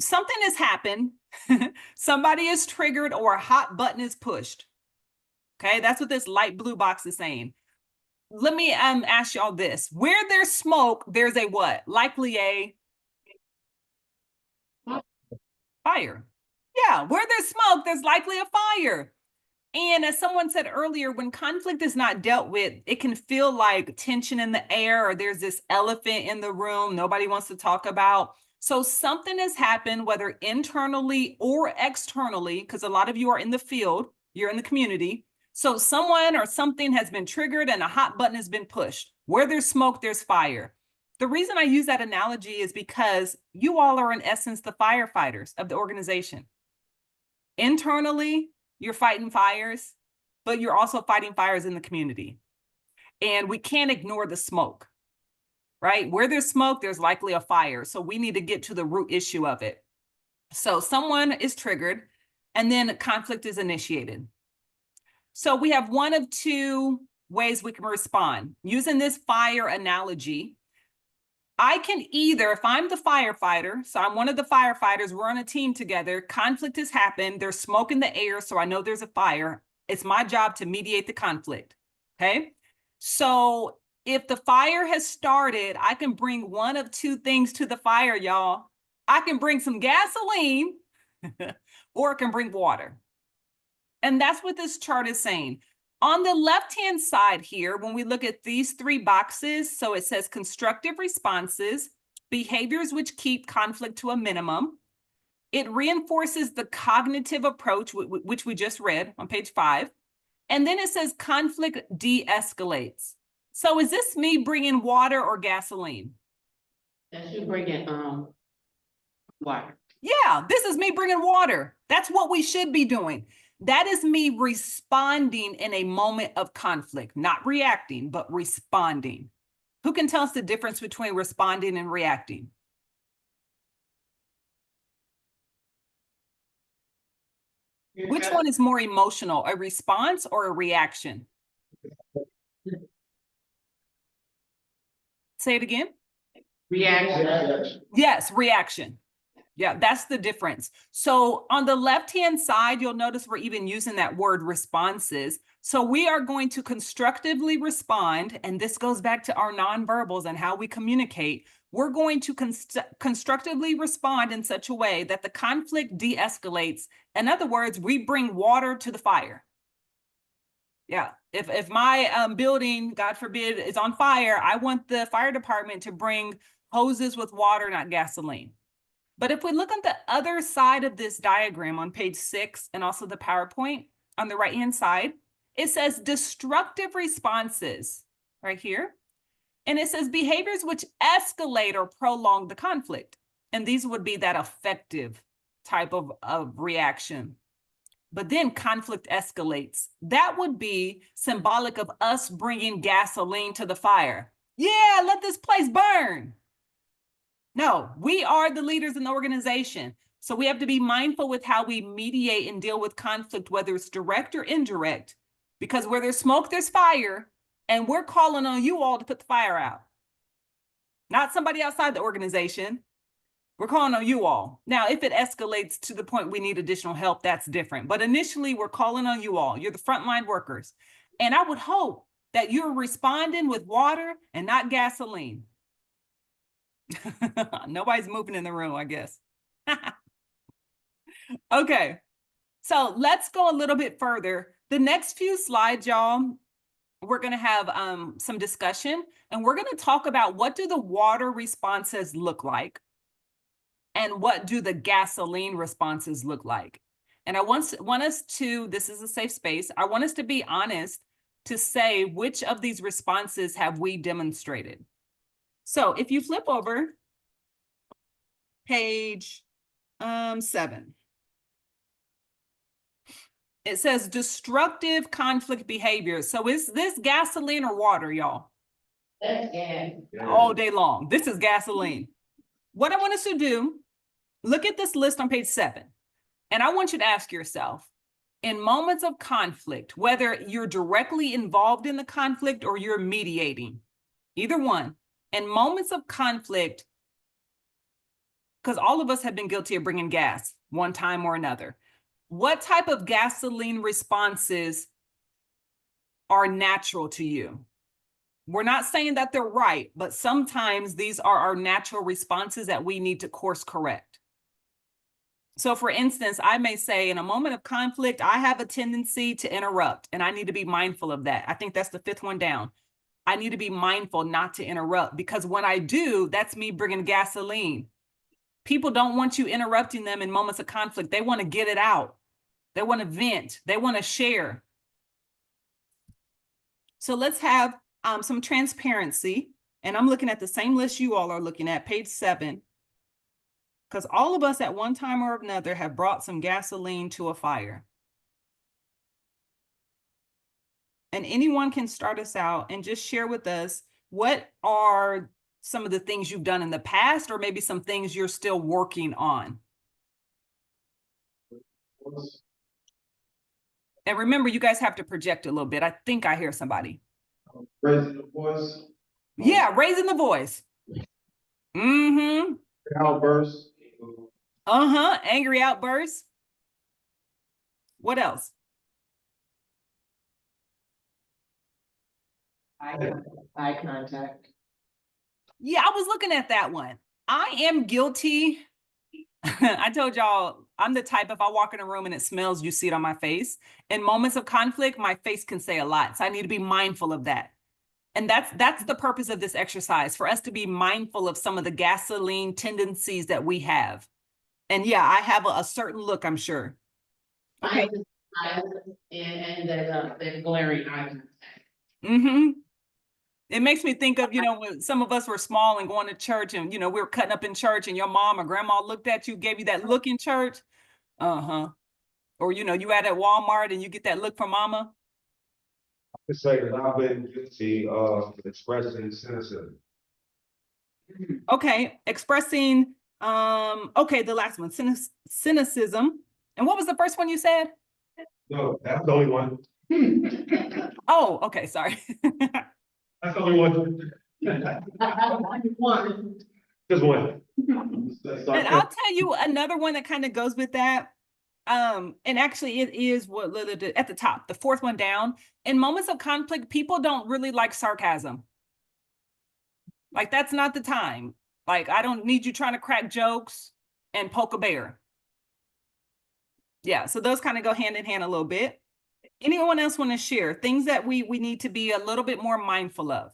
something has happened, somebody is triggered or a hot button is pushed, okay? That's what this light blue box is saying. let me ask y'all this. Where there's smoke, there's a what? Likely a fire. Yeah, where there's smoke, there's likely a fire. And as someone said earlier, when conflict is not dealt with, it can feel like tension in the air, or there's this elephant in the room nobody wants to talk about. So something has happened, whether internally or externally, because a lot of you are in the field, you're in the community. So someone or something has been triggered and a hot button has been pushed. Where there's smoke, there's fire. The reason I use that analogy is because you all are in essence the firefighters of the organization. Internally, you're fighting fires, but you're also fighting fires in the community. And we can't ignore the smoke, right? Where there's smoke, there's likely a fire. So we need to get to the root issue of it. So someone is triggered and then conflict is initiated. So we have one of two ways we can respond. Using this fire analogy, I can either, if I'm the firefighter, so I'm one of the firefighters, we're on a team together, conflict has happened, there's smoke in the air, so I know there's a fire. It's my job to mediate the conflict, okay? So if the fire has started, I can bring one of two things to the fire, y'all. I can bring some gasoline or I can bring water. And that's what this chart is saying. On the left-hand side here, when we look at these three boxes, so it says constructive responses, behaviors which keep conflict to a minimum. It reinforces the cognitive approach, which we just read on page 5. And then it says conflict de-escalates. So is this me bringing water or gasoline? That's you bringing, water. Yeah, this is me bringing water. That's what we should be doing. That is me responding in a moment of conflict, not reacting, but responding. Who can tell us the difference between responding and reacting? Which one is more emotional, a response or a reaction? Say it again. Reaction. Yes, reaction. Yeah, that's the difference. So on the left-hand side, you'll notice we're even using that word responses. So we are going to constructively respond, and this goes back to our nonverbals and how we communicate. We're going to constructively respond in such a way that the conflict de-escalates. In other words, we bring water to the fire. Yeah, if my building, God forbid, is on fire, I want the fire department to bring hoses with water, not gasoline. But if we look on the other side of this diagram on page 6 and also the PowerPoint on the right-hand side, it says destructive responses right here. And it says behaviors which escalate or prolong the conflict. And these would be that affective type of reaction. But then conflict escalates. That would be symbolic of us bringing gasoline to the fire. Yeah, let this place burn. No, we are the leaders in the organization. So we have to be mindful with how we mediate and deal with conflict, whether it's direct or indirect, because where there's smoke, there's fire, and we're calling on you all to put the fire out. Not somebody outside the organization. We're calling on you all. Now, if it escalates to the point we need additional help, that's different. But initially, we're calling on you all. You're the frontline workers. And I would hope that you're responding with water and not gasoline. Nobody's moving in the room, I guess. Okay, so let's go a little bit further. The next few slides, y'all, we're going to have some discussion, and we're going to talk about what do the water responses look like and what do the gasoline responses look like. And I want us to, this is a safe space, I want us to be honest to say which of these responses have we demonstrated. So if you flip over page 7, it says destructive conflict behavior. So is this gasoline or water, y'all? That's gas. All day long. This is gasoline. What I want us to do, look at this list on page 7. And I want you to ask yourself, in moments of conflict, whether you're directly involved in the conflict or you're mediating, either one, in moments of conflict, because all of us have been guilty of bringing gas one time or another. What type of gasoline responses are natural to you? We're not saying that they're right, but sometimes these are our natural responses that we need to course correct. So for instance, I may say in a moment of conflict, I have a tendency to interrupt, and I need to be mindful of that. I think that's the 5th one down. I need to be mindful not to interrupt, because when I do, that's me bringing gasoline. People don't want you interrupting them in moments of conflict. They want to get it out. They want to vent. They want to share. So let's have some transparency. And I'm looking at the same list you all are looking at, page 7. Because all of us at one time or another have brought some gasoline to a fire. And anyone can start us out and just share with us, what are some of the things you've done in the past, or maybe some things you're still working on? And remember, you guys have to project a little bit. I think I hear somebody. Raising the voice. Yeah, raising the voice. Mm-hmm. Outbursts. Uh-huh. Angry outbursts. What else? Eye contact. Yeah, I was looking at that one. I am guilty. I told y'all, I'm the type, if I walk in a room and it smells, you see it on my face. In moments of conflict, my face can say a lot. So I need to be mindful of that. And that's the purpose of this exercise, for us to be mindful of some of the gasoline tendencies that we have. And yeah, I have a certain look, I'm sure. Okay. And that glaring eye contact. Mm-hmm. It makes me think of, when some of us were small and going to church, and, we were cutting up in church, and your mom or grandma looked at you, gave you that look in church. Uh-huh. Or, you at Walmart and you get that look from mama. To say that I've been guilty of expressing cynicism. Okay, expressing, okay, the last one, cynicism. And what was the first one you said? No, that's the only one. Oh, okay, sorry. That's the only one. Just one. And I'll tell you another one that kind of goes with that. And actually it is what at the top, the 4th one down. In moments of conflict, people don't really like sarcasm. Like, that's not the time. Like, I don't need you trying to crack jokes and poke a bear. Yeah, so those kind of go hand in hand a little bit. Anyone else want to share things that we need to be a little bit more mindful of?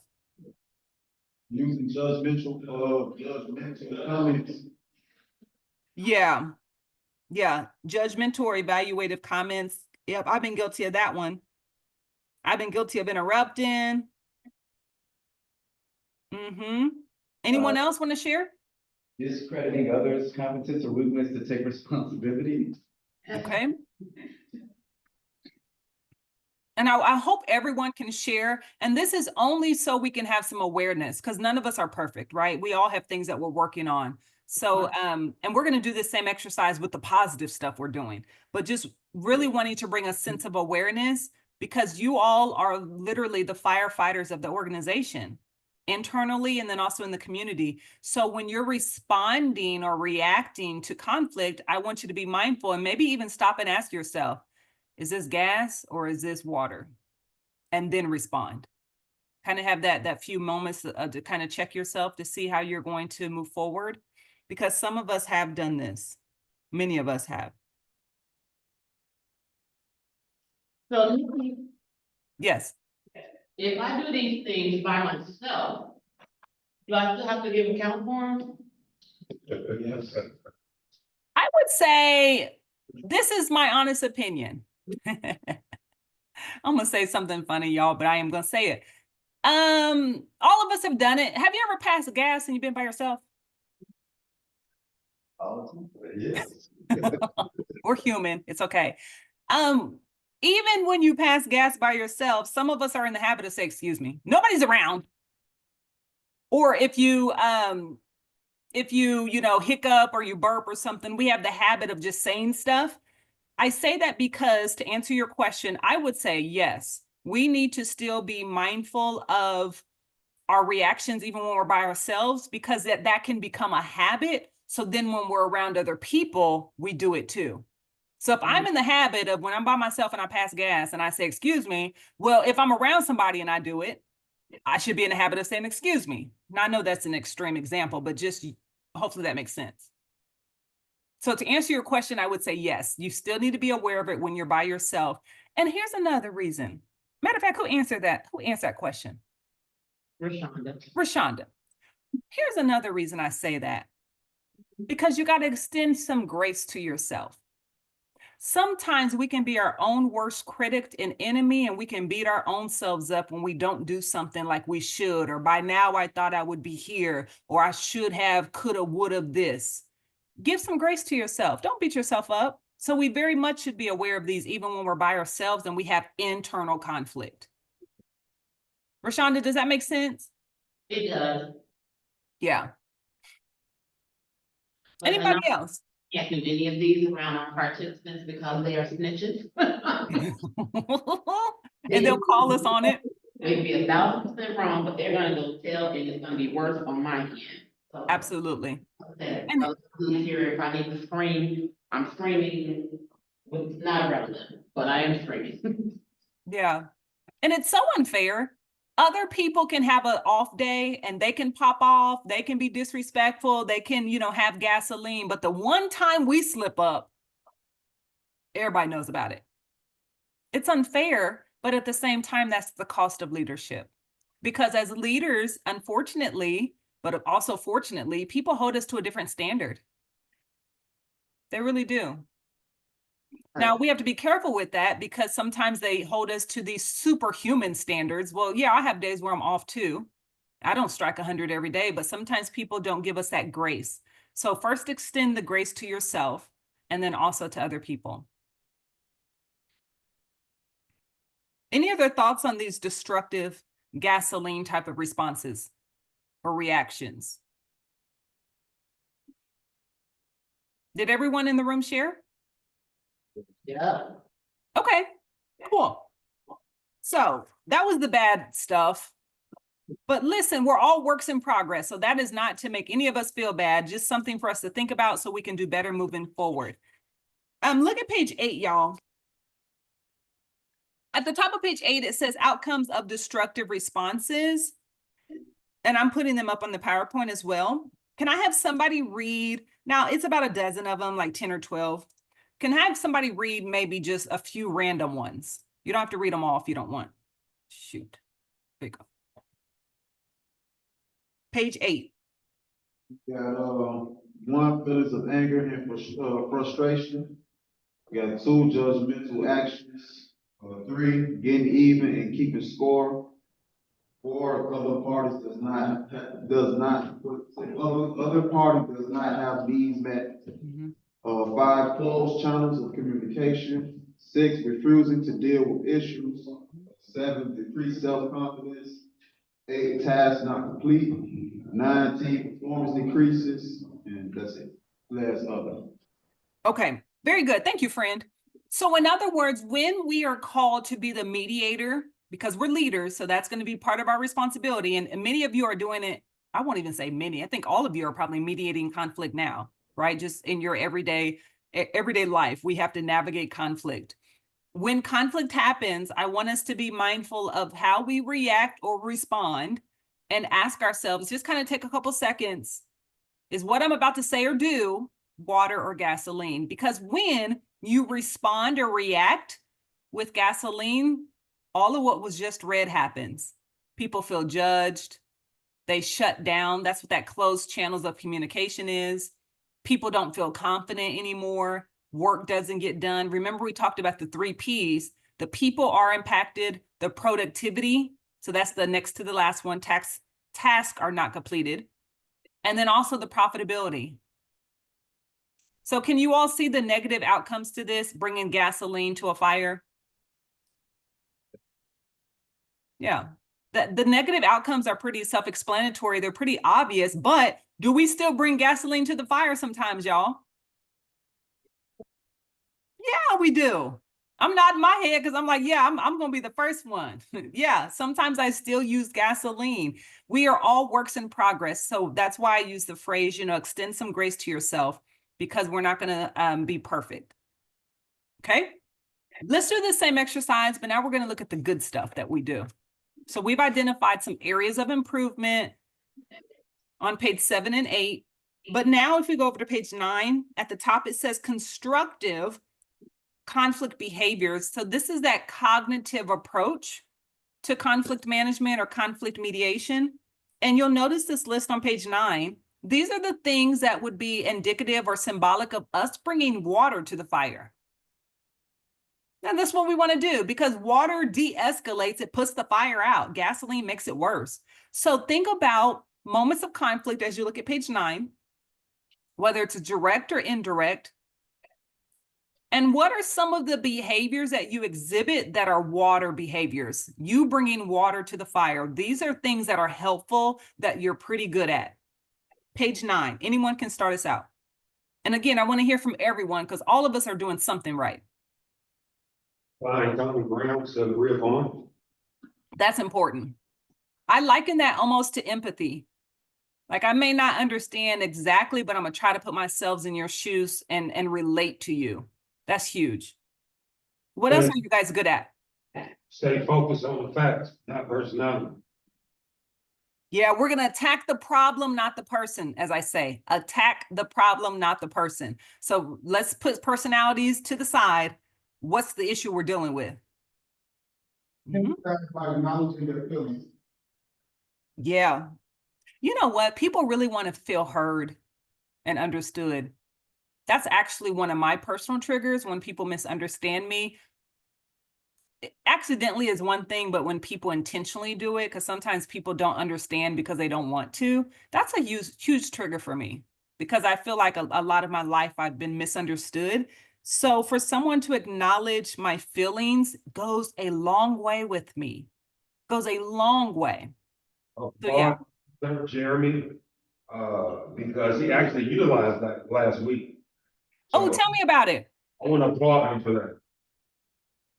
Using judgmental comments. Yeah. Judgmental or evaluative comments. Yep, I've been guilty of that one. I've been guilty of interrupting. Mm-hmm. Anyone else want to share? Discrediting others' competence or willingness to take responsibility. Okay. And I hope everyone can share. And this is only so we can have some awareness, because none of us are perfect, right? We all have things that we're working on. So, and we're going to do the same exercise with the positive stuff we're doing, but just really wanting to bring a sense of awareness, because you all are literally the firefighters of the organization, internally and then also in the community. So when you're responding or reacting to conflict, I want you to be mindful and maybe even stop and ask yourself, is this gas or is this water? And then respond. Kind of have that few moments to kind of check yourself to see how you're going to move forward, because some of us have done this. Many of us have. So Yes. if I do these things by myself, do I still have to give account for them? Yes. I would say, this is my honest opinion. I'm gonna say something funny, y'all, but I am gonna say it. All of us have done it. Have you ever passed gas and you've been by yourself? Yes. We're human. It's okay. Even when you pass gas by yourself, some of us are in the habit of saying, excuse me, nobody's around. Or if you hiccup or you burp or something, we have the habit of just saying stuff. I say that because, to answer your question, I would say yes, we need to still be mindful of our reactions even when we're by ourselves, because that can become a habit. So then when we're around other people, we do it too. So if I'm in the habit of, when I'm by myself and I pass gas and I say, excuse me, well, if I'm around somebody and I do it, I should be in the habit of saying, excuse me. Now, I know that's an extreme example, but just hopefully that makes sense. So to answer your question, I would say yes, you still need to be aware of it when you're by yourself. And here's another reason. Matter of fact, who answered that? Who answered that question? Rashonda. Rashonda. Here's another reason I say that. Because you got to extend some grace to yourself. Sometimes we can be our own worst critic and enemy, and we can beat our own selves up when we don't do something like we should, or by now I thought I would be here, or I should have, coulda, woulda this. Give some grace to yourself. Don't beat yourself up. So we very much should be aware of these, even when we're by ourselves and we have internal conflict. Rashonda, does that make sense? It does. Yeah. But Anybody else? can't do any of these around our participants because they are snitches. And they'll call us on it. They'd be 1,000% wrong, but they're gonna go tell, and it's gonna be worse on my end. So, Absolutely. that, And- here, if I need to scream, I'm screaming, it's not irrelevant, but I am screaming. Yeah. And it's so unfair. Other people can have an off day and they can pop off, they can be disrespectful, they can, have gasoline, but the one time we slip up, everybody knows about it. It's unfair, but at the same time, that's the cost of leadership. Because as leaders, unfortunately, but also fortunately, people hold us to a different standard. They really do. Now, we have to be careful with that because sometimes they hold us to these superhuman standards. Well, yeah, I have days where I'm off too. I don't strike 100 every day, but sometimes people don't give us that grace. So first extend the grace to yourself and then also to other people. Any other thoughts on these destructive gasoline type of responses or reactions? Did everyone in the room share? Yeah. Okay, cool. So that was the bad stuff. But listen, we're all works in progress. So that is not to make any of us feel bad, just something for us to think about so we can do better moving forward. Look at page 8, y'all. At the top of page 8, it says outcomes of destructive responses. And I'm putting them up on the PowerPoint as well. Can I have somebody read? Now it's about a dozen of them, like 10 or 12. Can I have somebody read maybe just a few random ones? You don't have to read them all if you don't want. Shoot. There you go. Page 8. Got, one, feelings of anger and frustration. We got 2, judgmental actions. 3, getting even and keeping score. 4, other parties other party does not have needs met. 5, closed channels of communication. 6, refusing to deal with issues. 7, decreased self-confidence. 8, tasks not complete. 9, team performance decreases, and that's it. Last other. Okay, very good. Thank you, friend. So in other words, when we are called to be the mediator, because we're leaders, so that's going to be part of our responsibility. And many of you are doing it. I won't even say many. I think all of you are probably mediating conflict now, right? Just in your everyday life, we have to navigate conflict. When conflict happens, I want us to be mindful of how we react or respond and ask ourselves, just kind of take a couple seconds, is what I'm about to say or do water or gasoline? Because when you respond or react with gasoline, all of what was just read happens. People feel judged. They shut down. That's what that closed channels of communication is. People don't feel confident anymore. Work doesn't get done. Remember, we talked about the 3 Ps. The people are impacted, the productivity. So that's the next to the last one. Tasks are not completed. And then also the profitability. So can you all see the negative outcomes to this, bringing gasoline to a fire? Yeah, the negative outcomes are pretty self-explanatory. They're pretty obvious, but do we still bring gasoline to the fire sometimes, y'all? Yeah, we do. I'm nodding my head because I'm like, yeah, I'm going to be the first one. Yeah, sometimes I still use gasoline. We are all works in progress. So that's why I use the phrase, extend some grace to yourself because we're not going to be perfect. Okay, let's do the same exercise, but now we're going to look at the good stuff that we do. So we've identified some areas of improvement on page 7 and 8. But now if we go over to page 9, at the top, it says constructive conflict behaviors. So this is that cognitive approach to conflict management or conflict mediation. And you'll notice this list on page 9. These are the things that would be indicative or symbolic of us bringing water to the fire. Now, that's what we want to do because water de-escalates, it puts the fire out. Gasoline makes it worse. So think about moments of conflict as you look at page 9, whether it's direct or indirect. And what are some of the behaviors that you exhibit that are water behaviors? You bringing water to the fire. These are things that are helpful that you're pretty good at. Page 9, anyone can start us out. And again, I want to hear from everyone because all of us are doing something right. Find common ground to agree upon. That's important. I liken that almost to empathy. Like I may not understand exactly, but I'm gonna try to put myself in your shoes and relate to you. That's huge. What else are you guys good at? Stay focused on the facts, not personality. Yeah, we're gonna attack the problem, not the person, as I say. Attack the problem, not the person. So let's put personalities to the side. What's the issue we're dealing with? Mhm. By acknowledging their feelings. Yeah. You know what? People really want to feel heard and understood. That's actually one of my personal triggers when people misunderstand me. Accidentally is one thing, but when people intentionally do it, because sometimes people don't understand because they don't want to, that's a huge trigger for me because I feel like a lot of my life I've been misunderstood. So for someone to acknowledge my feelings goes a long way with me, goes a long way. So yeah. Jeremy, because he actually utilized that last week. Oh, So tell me about it. I want to applaud him for that.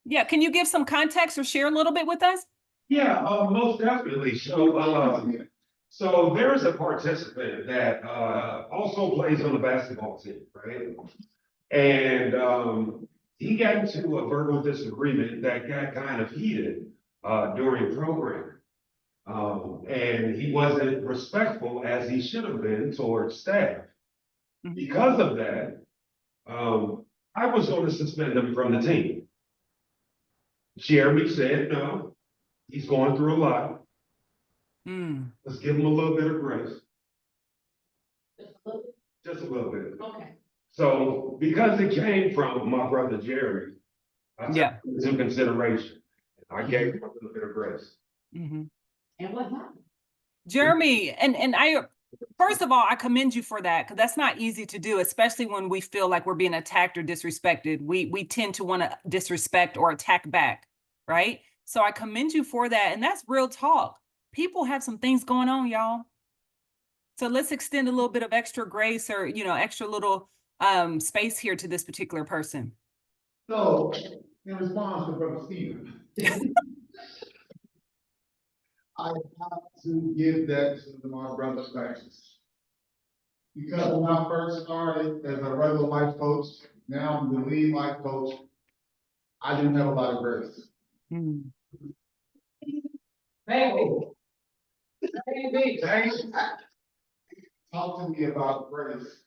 Yeah, can you give some context or share a little bit with us? Yeah, most definitely. So there's a participant that also plays on the basketball team, right? And he got into a verbal disagreement that got kind of heated during programming. And he wasn't respectful as he should have been towards staff. Because of that, I was going to suspend him from the team. Jeremy said, no, he's going through a lot. Let's give him a little bit of grace. Just a little bit. Okay. So because it came from my brother Jeremy, I took it into consideration. I gave him a little bit of grace. And what happened? Jeremy, and I, first of all, I commend you for that because that's not easy to do, especially when we feel like we're being attacked or disrespected. We tend to want to disrespect or attack back, right? So I commend you for that, and that's real talk. People have some things going on, y'all. So let's extend a little bit of extra grace or extra little space here to this particular person. So, in response to Brother Stephen, I have to give that to my brother's thanks. Because when I first started as a regular life coach, now I'm the lead life coach, I didn't have a lot of grace. Talk to me about grace,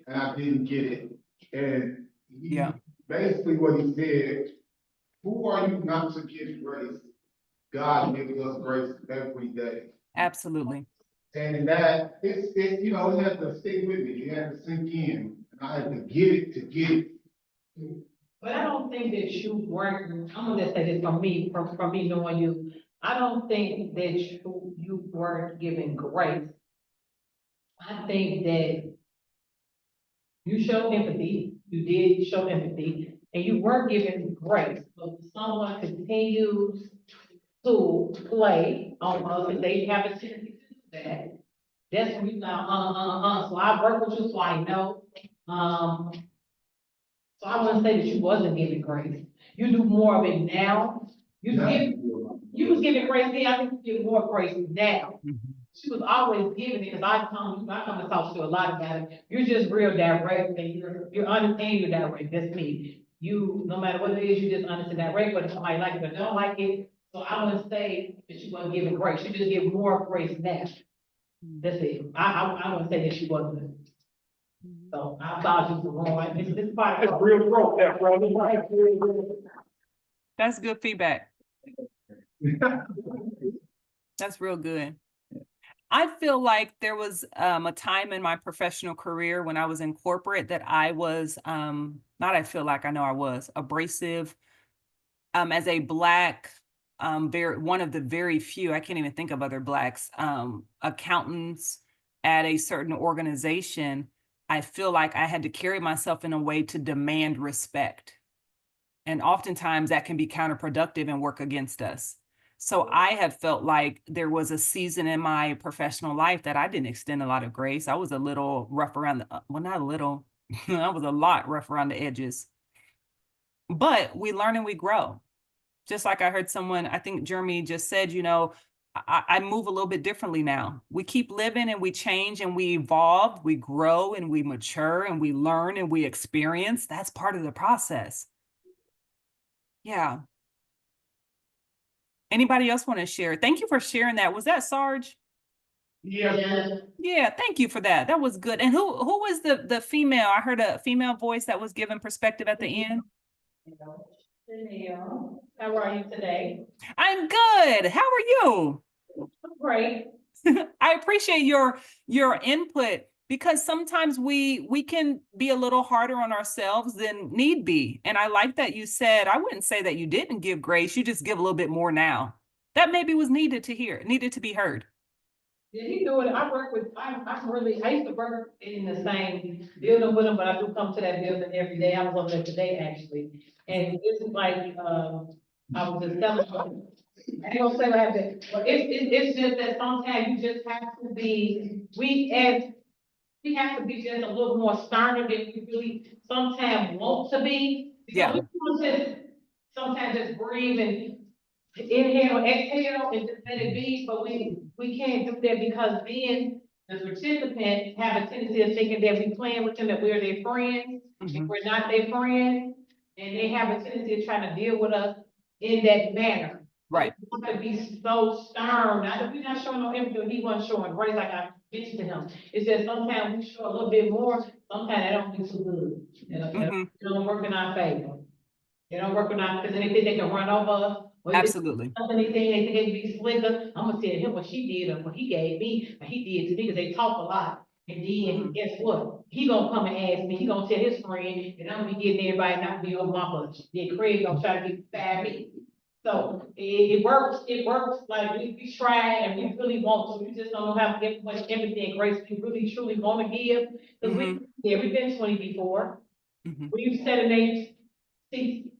and I didn't get it. And basically what he said, who are you not to give grace? God gives us grace every day. Absolutely. And that it had to stick with me. It had to sink in. And I had to get it. But I don't think that you weren't, I'm gonna just say this from me knowing you, I don't think that you weren't given grace. I think that you showed empathy, you did show empathy, and you were given grace. But someone continues to play on us, and they have a tendency to do that. That's when you now, so I work with you, so I know. So I wouldn't say that you wasn't giving grace. You do more of it now. You was giving grace then, I think you give more grace now. She was always giving it, because I come and talk to you a lot about it. You're just real direct, and you're honest and you're direct. That's me. You, no matter what it is, you just honest and direct, whether somebody like it or don't like it. So I wouldn't say that she wasn't giving grace, she just give more grace now. That's it. I wouldn't say that she wasn't. So I apologize for wrong. This part. That's real growth there, bro. That's good feedback. That's real good. I feel like there was a time in my professional career when I was in corporate that I was not I feel like I know I was abrasive as a Black very one of the very few, I can't even think of other Blacks accountants at a certain organization. I feel like I had to carry myself in a way to demand respect. And oftentimes that can be counterproductive and work against us. So I have felt like there was a season in my professional life that I didn't extend a lot of grace. I was a little rough around the, well, not a little, I was a lot rough around the edges. But we learn and we grow. Just like I heard someone, I think Jeremy just said, you know, I move a little bit differently now. We keep living and we change and we evolve, we grow and we mature and we learn and we experience. That's part of the process. Yeah. Anybody else want to share? Thank you for sharing that. Was that Sarge? Yeah. Yeah, thank you for that. That was good. And who was the female? I heard a female voice that was given perspective at the end. Chanel, how are you today? I'm good. How are you? Great. I appreciate your input because sometimes we can be a little harder on ourselves than need be. And I like that you said, I wouldn't say that you didn't give grace, you just give a little bit more now. That maybe was needed to be heard. Yeah, he do it. I used to work in the same building with him, but I do come to that building every day. I was over there today, actually. And it's like, I was just telling him, I ain't gonna say what happened, but it's just that sometimes you just have to be, we have to be just a little more sterner than we really sometimes want to be. Yeah. Because we want to sometimes just breathe and inhale, exhale, and just let it be, but we can't do that because then the participants have a tendency of thinking that we playing with them, that we're their friends, and we're not their friends, and they have a tendency of trying to deal with us in that manner. Right. So we have to be so stern, not that we're not showing no empathy, he wasn't showing grace like I mentioned to him. It's that sometimes we show a little bit more, sometimes that don't be too good. It don't work in our favor. They don't work with us, because they think they can run over us. Or if it's Absolutely. something they think they can be slicker, I'm gonna tell him what she did or what he gave me, or he did to me, because they talk a lot. And then guess what? He gonna come and ask me, he gonna tell his friend, and I'm gonna be getting everybody not to be over my butt. Then Craig gonna try to get bad me. So it works, like we try and we really want to, we just don't know how to get much empathy and grace we really truly wanna give. Cause we've been 20 before, we've set an age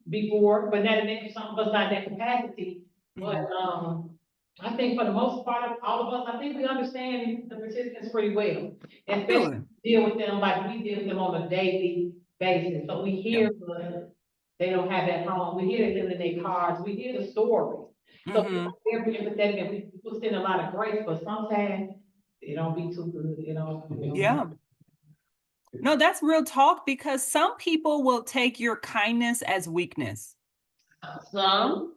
before, but not in some of us not that capacity. But I think for the most part, all of us, I think we understand the participants pretty well. Especially deal with them like we deal with them on a daily basis. So we hear, but they don't have that home. We hear them in their cars. We hear the stories. So we're very empathetic and we put in a lot of grace, but sometimes it don't be too good, you know. Yeah. No, that's real talk because some people will take your kindness as weakness. Some.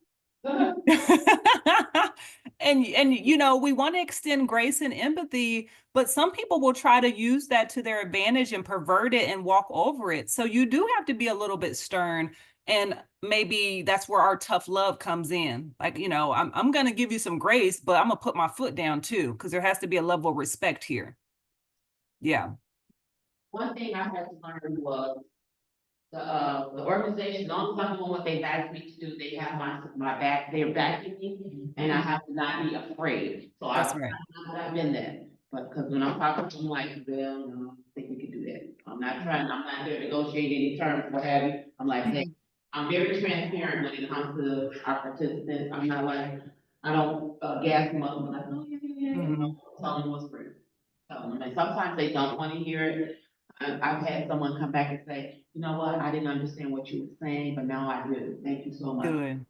And you know, we want to extend grace and empathy, but some people will try to use that to their advantage and pervert it and walk over it. So you do have to be a little bit stern, and maybe that's where our tough love comes in. Like, you know, I'm going to give you some grace, but I'm going to put my foot down too, because there has to be a level of respect here. Yeah. One thing I had to learn was the organization, long as I'm doing what they've asked me to do, they have my back, they're backing me, and I have to not be afraid. So That's right. I've been there, but because when I'm talking to them like, well, no, I think we can do that. I'm not there to negotiate any terms, what have you. I'm like, hey, I'm very transparent when it comes to our participants. I'm not like, I don't gas them up, I'm like, oh, yeah. Tell them what's free. And sometimes they don't want to hear it. I've had someone come back and say, you know what, I didn't understand what you were saying, but now I do. Thank you so much. Good.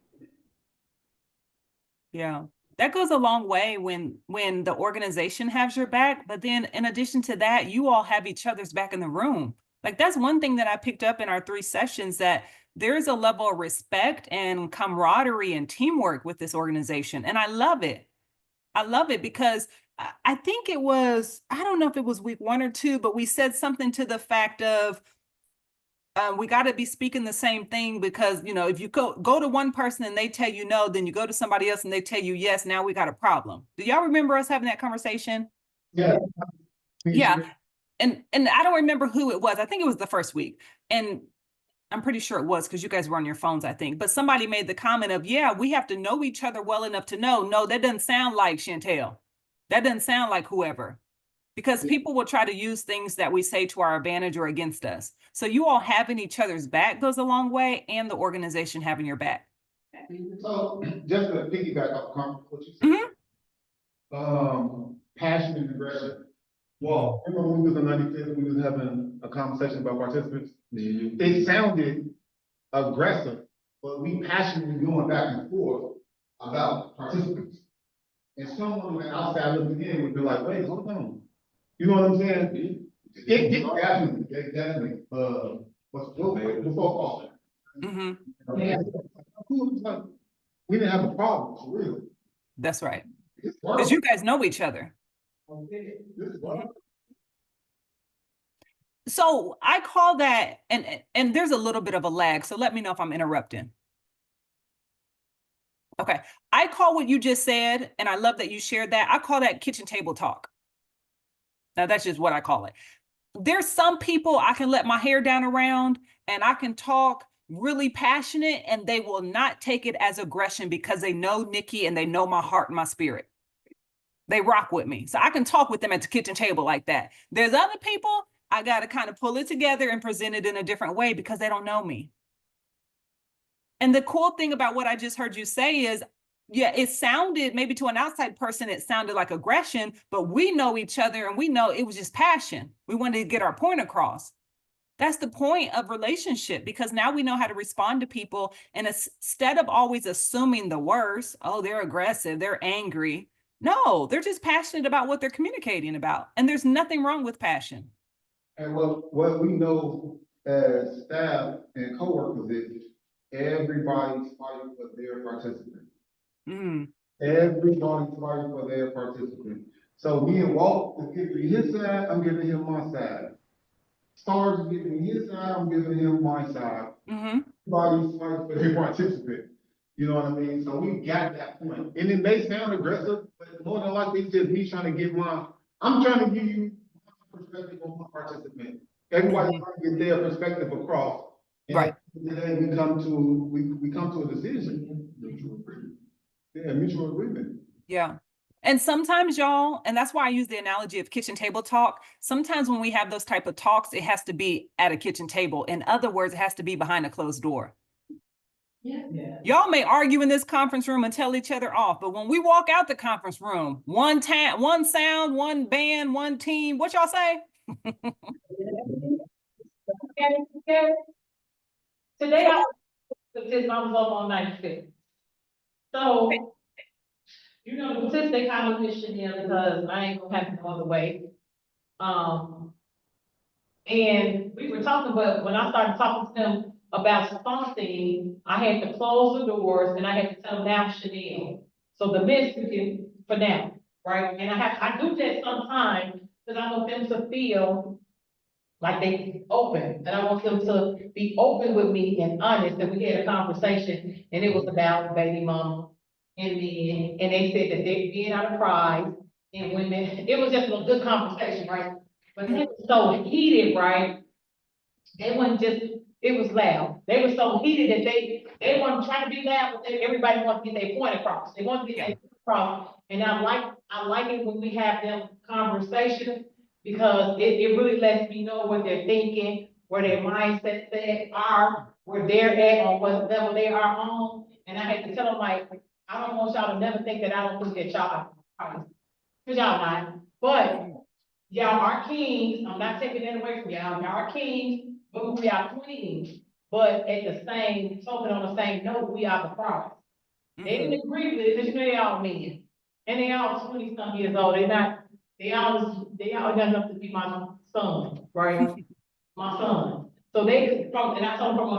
Yeah. That goes a long way when the organization has your back, but then in addition to that, you all have each other's back in the room. Like that's one thing that I picked up in our 3 sessions, that there is a level of respect and camaraderie and teamwork with this organization. And I love it. I love it because I think it was, I don't know if it was week 1 or 2, but we said something to the fact of, we got to be speaking the same thing because, you know, if you go to one person and they tell you no, then you go to somebody else and they tell you yes, now we got a problem. Do y'all remember us having that conversation? Yeah. Yeah. And I don't remember who it was. I think it was the first week. And I'm pretty sure it was because you guys were on your phones, I think. But somebody made the comment of, yeah, we have to know each other well enough to know, no, that doesn't sound like Chantel. That doesn't sound like whoever. Because people will try to use things that we say to our advantage or against us. So you all having each other's back goes a long way, and the organization having your back. So just to piggyback off what you said, passion and aggression. Well, remember when we was in 95th, we was having a conversation about participants. It sounded aggressive, but we passionately going back and forth about participants. And someone on the outside looking in would be like, wait, hold on. You know what I'm saying? Definitely. Before fall. We didn't have a problem, for real. That's right. Because you guys know each other. So I call that, and there's a little bit of a lag, so let me know if I'm interrupting. Okay, I call what you just said, and I love that you shared that. I call that kitchen table talk. Now that's just what I call it. There's some people I can let my hair down around and I can talk really passionate and they will not take it as aggression because they know Nikki and they know my heart and my spirit. They rock with me. So I can talk with them at the kitchen table like that. There's other people, I got to kind of pull it together and present it in a different way because they don't know me. And the cool thing about what I just heard you say is, yeah, it sounded maybe to an outside person, it sounded like aggression, but we know each other and we know it was just passion. We wanted to get our point across. That's the point of relationship because now we know how to respond to people. And instead of always assuming the worst, oh, they're aggressive, they're angry. No, they're just passionate about what they're communicating about. And there's nothing wrong with passion. And what we know as staff and coworkers is everybody's fighting for their participant. Everybody's fighting for their participant. So me and Walt is giving me his side, I'm giving him my side. Stars is giving me his side, I'm giving him my side. Everybody's fighting for their participant. You know what I mean? So we got that point. And it may sound aggressive, but more than likely it's just me trying to give I'm trying to give you my perspective on my participant. Everybody's trying to get their perspective across. And right. Today we come to a decision. Mutual agreement. Yeah, mutual agreement. Yeah. And sometimes y'all, and that's why I use the analogy of kitchen table talk. Sometimes when we have those type of talks, it has to be at a kitchen table. In other words, it has to be behind a closed door. Yeah. Y'all may argue in this conference room and tell each other off, but when we walk out the conference room, one sound, one band, one team, what y'all say? Today I was up on 95th. So, you know, since they kind of pushed me in because I ain't gonna have no other way. And we were talking, but when I started talking to them about something, I had to close the doors and I had to tell them now, Chanel. So the Mexican for now, right? And I do that sometimes because I want them to feel like they open, and I want them to be open with me and honest, and we had a conversation, and it was about baby mama and me, and they said that they're being out of pride, and women, it was just a good conversation, right? But it was so heated, right? They wasn't just, it was loud, they were so heated that they weren't trying to be loud, but everybody wanted to get their point across, they wanted to get their point across, and I like it when we have them conversations, because it really lets me know what they're thinking, where their mindsets are, where they're at, on what level they are on. And I had to tell them, like, I don't want y'all to never think that I don't think that y'all are, because y'all not. But y'all are kings. I'm not taking that away from y'all. Y'all are kings, but we are queens. But at the same token, on the same note, we are the prize. They didn't agree with it, because you know they all men. And they all 20-some years old. They all got enough to be my son, right? My son. So and I told them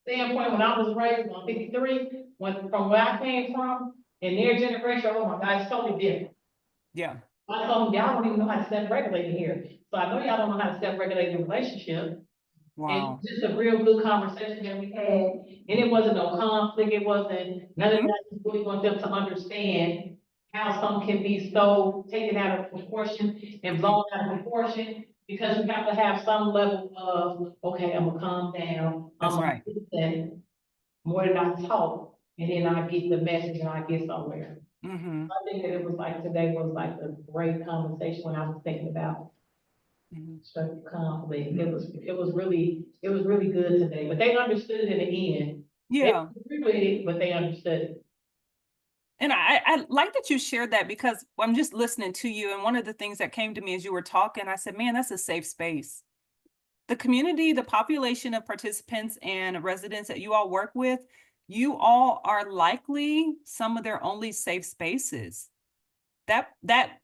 standpoint, when I was raised on 53, from where I came from, in their generation, oh my God, it's totally different. Yeah. I told them, y'all don't even know how to self-regulate in here. So I know y'all don't know how to self-regulate in a relationship. Wow. And just a real good conversation that we had, and it wasn't no conflict, it wasn't, none of Mhm. that, just really want them to understand how some can be so taken out of proportion and blown out of proportion, because you have to have some level of, okay, I'm gonna calm down. That's I'm gonna right. listen more than I talk, and then I get the message and I get somewhere. Mm-hmm. I think that it was like, today was like a great conversation when I was thinking about structured conflict. It was really good today, but they understood it in the end. They Yeah. agreed with it, but they understood it. And I like that you shared that, because I'm just listening to you. And one of the things that came to me as you were talking, I said, man, that's a safe space. The community, the population of participants and residents that you all work with, you all are likely some of their only safe spaces.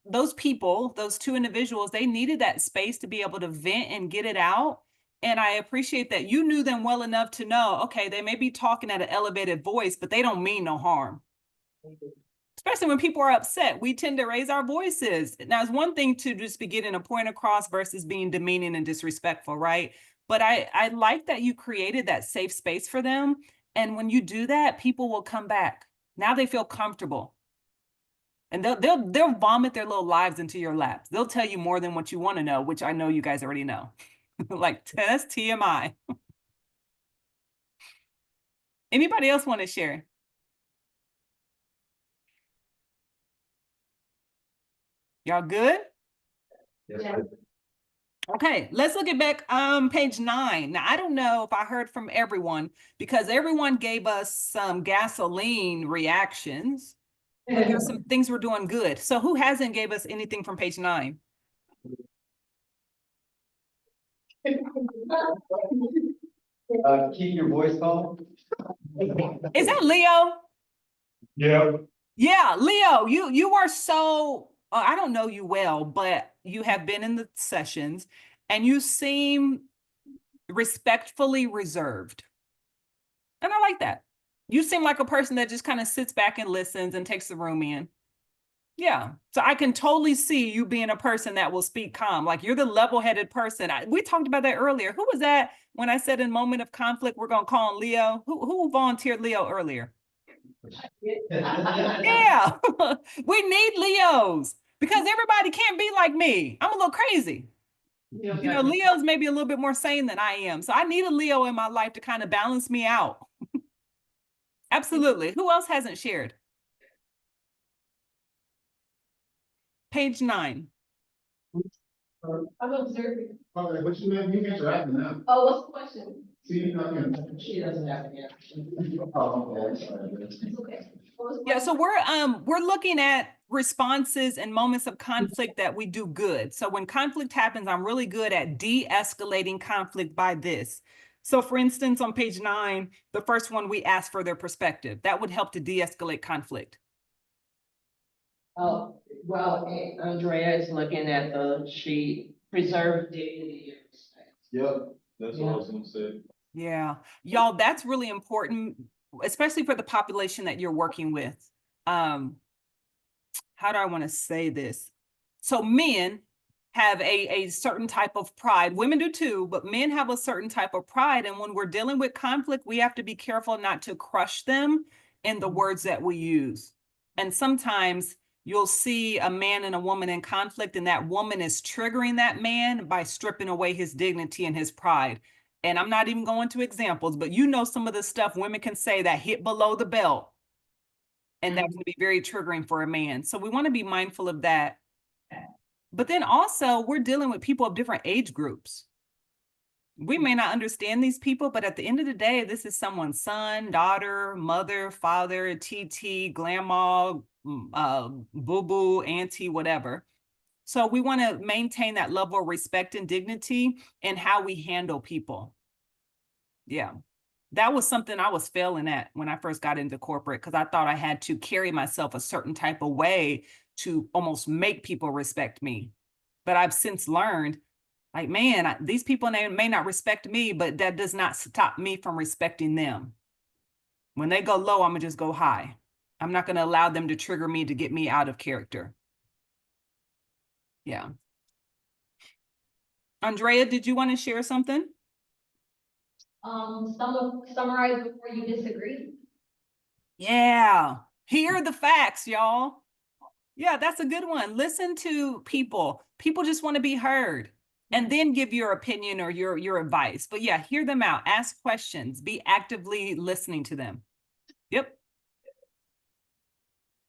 Those people, those two individuals, they needed that space to be able to vent and get it out. And I appreciate that you knew them well enough to know, okay, they may be talking at an elevated voice, but they don't mean no harm. Especially when people are upset, we tend to raise our voices. Now, it's one thing to just be getting a point across versus being demeaning and disrespectful, right? But I like that you created that safe space for them. And when you do that, people will come back. Now they feel comfortable. And they'll vomit their little lives into your laps. They'll tell you more than what you want to know, which I know you guys already know. Like, that's TMI. Anybody else want to share? Y'all good? Yes. Okay, let's look at back page 9. Now, I don't know if I heard from everyone, because everyone gave us some gasoline reactions, but there's some things we're doing good. So who hasn't gave us anything from page 9? Keep your voice calm. Is that Leo? Yeah. Yeah, Leo, you are so, I don't know you well, but you have been in the sessions and you seem respectfully reserved. And I like that. You seem like a person that just kind of sits back and listens and takes the room in. Yeah. So I can totally see you being a person that will speak calm. Like, you're the level-headed person. We talked about that earlier. Who was that when I said in moment of conflict, we're going to call on Leo? Who volunteered Leo earlier? Yeah. We need Leos, because everybody can't be like me. I'm a little crazy. You know, Leo's maybe a little bit more sane than I am. So I need a Leo in my life to kind of balance me out. Absolutely. Who else hasn't shared? Page 9. I'm observing. Okay, but you interacting now. Oh, what's the question? See, you're not gonna. She doesn't have an answer. Oh, okay, sorry. It's okay. Yeah, so we're looking at responses and moments of conflict that we do good. So when conflict happens, I'm really good at de-escalating conflict by this. So for instance, on page 9, the first one, we ask for their perspective. That would help to de-escalate conflict. Oh, well, Andrea is looking at the sheet, preserve dignity and respect. Yep, that's what I was gonna say. Yeah, y'all, that's really important, especially for the population that you're working with. How do I want to say this? So men have a certain type of pride. Women do too, but men have a certain type of pride. And when we're dealing with conflict, we have to be careful not to crush them in the words that we use. And sometimes you'll see a man and a woman in conflict, and that woman is triggering that man by stripping away his dignity and his pride. And I'm not even going to examples, but you know some of the stuff women can say that hit below the belt. And that can be very triggering for a man. So we want to be mindful of that. But then also, we're dealing with people of different age groups. We may not understand these people, but at the end of the day, this is someone's son, daughter, mother, father, TT, grandma, boo-boo, auntie, whatever. So we want to maintain that level of respect and dignity in how we handle people. Yeah. That was something I was failing at when I first got into corporate, because I thought I had to carry myself a certain type of way to almost make people respect me. But I've since learned Like, man, these people may not respect me, but that does not stop me from respecting them. When they go low, I'm gonna just go high. I'm not gonna allow them to trigger me to get me out of character. Yeah. Andrea, did you want to share something? Summarize before you disagree. Yeah. Hear the facts, y'all. Yeah, that's a good one. Listen to people. People just want to be heard, and then give your opinion or your advice. But yeah, hear them out. Ask questions. Be actively listening to them. Yep.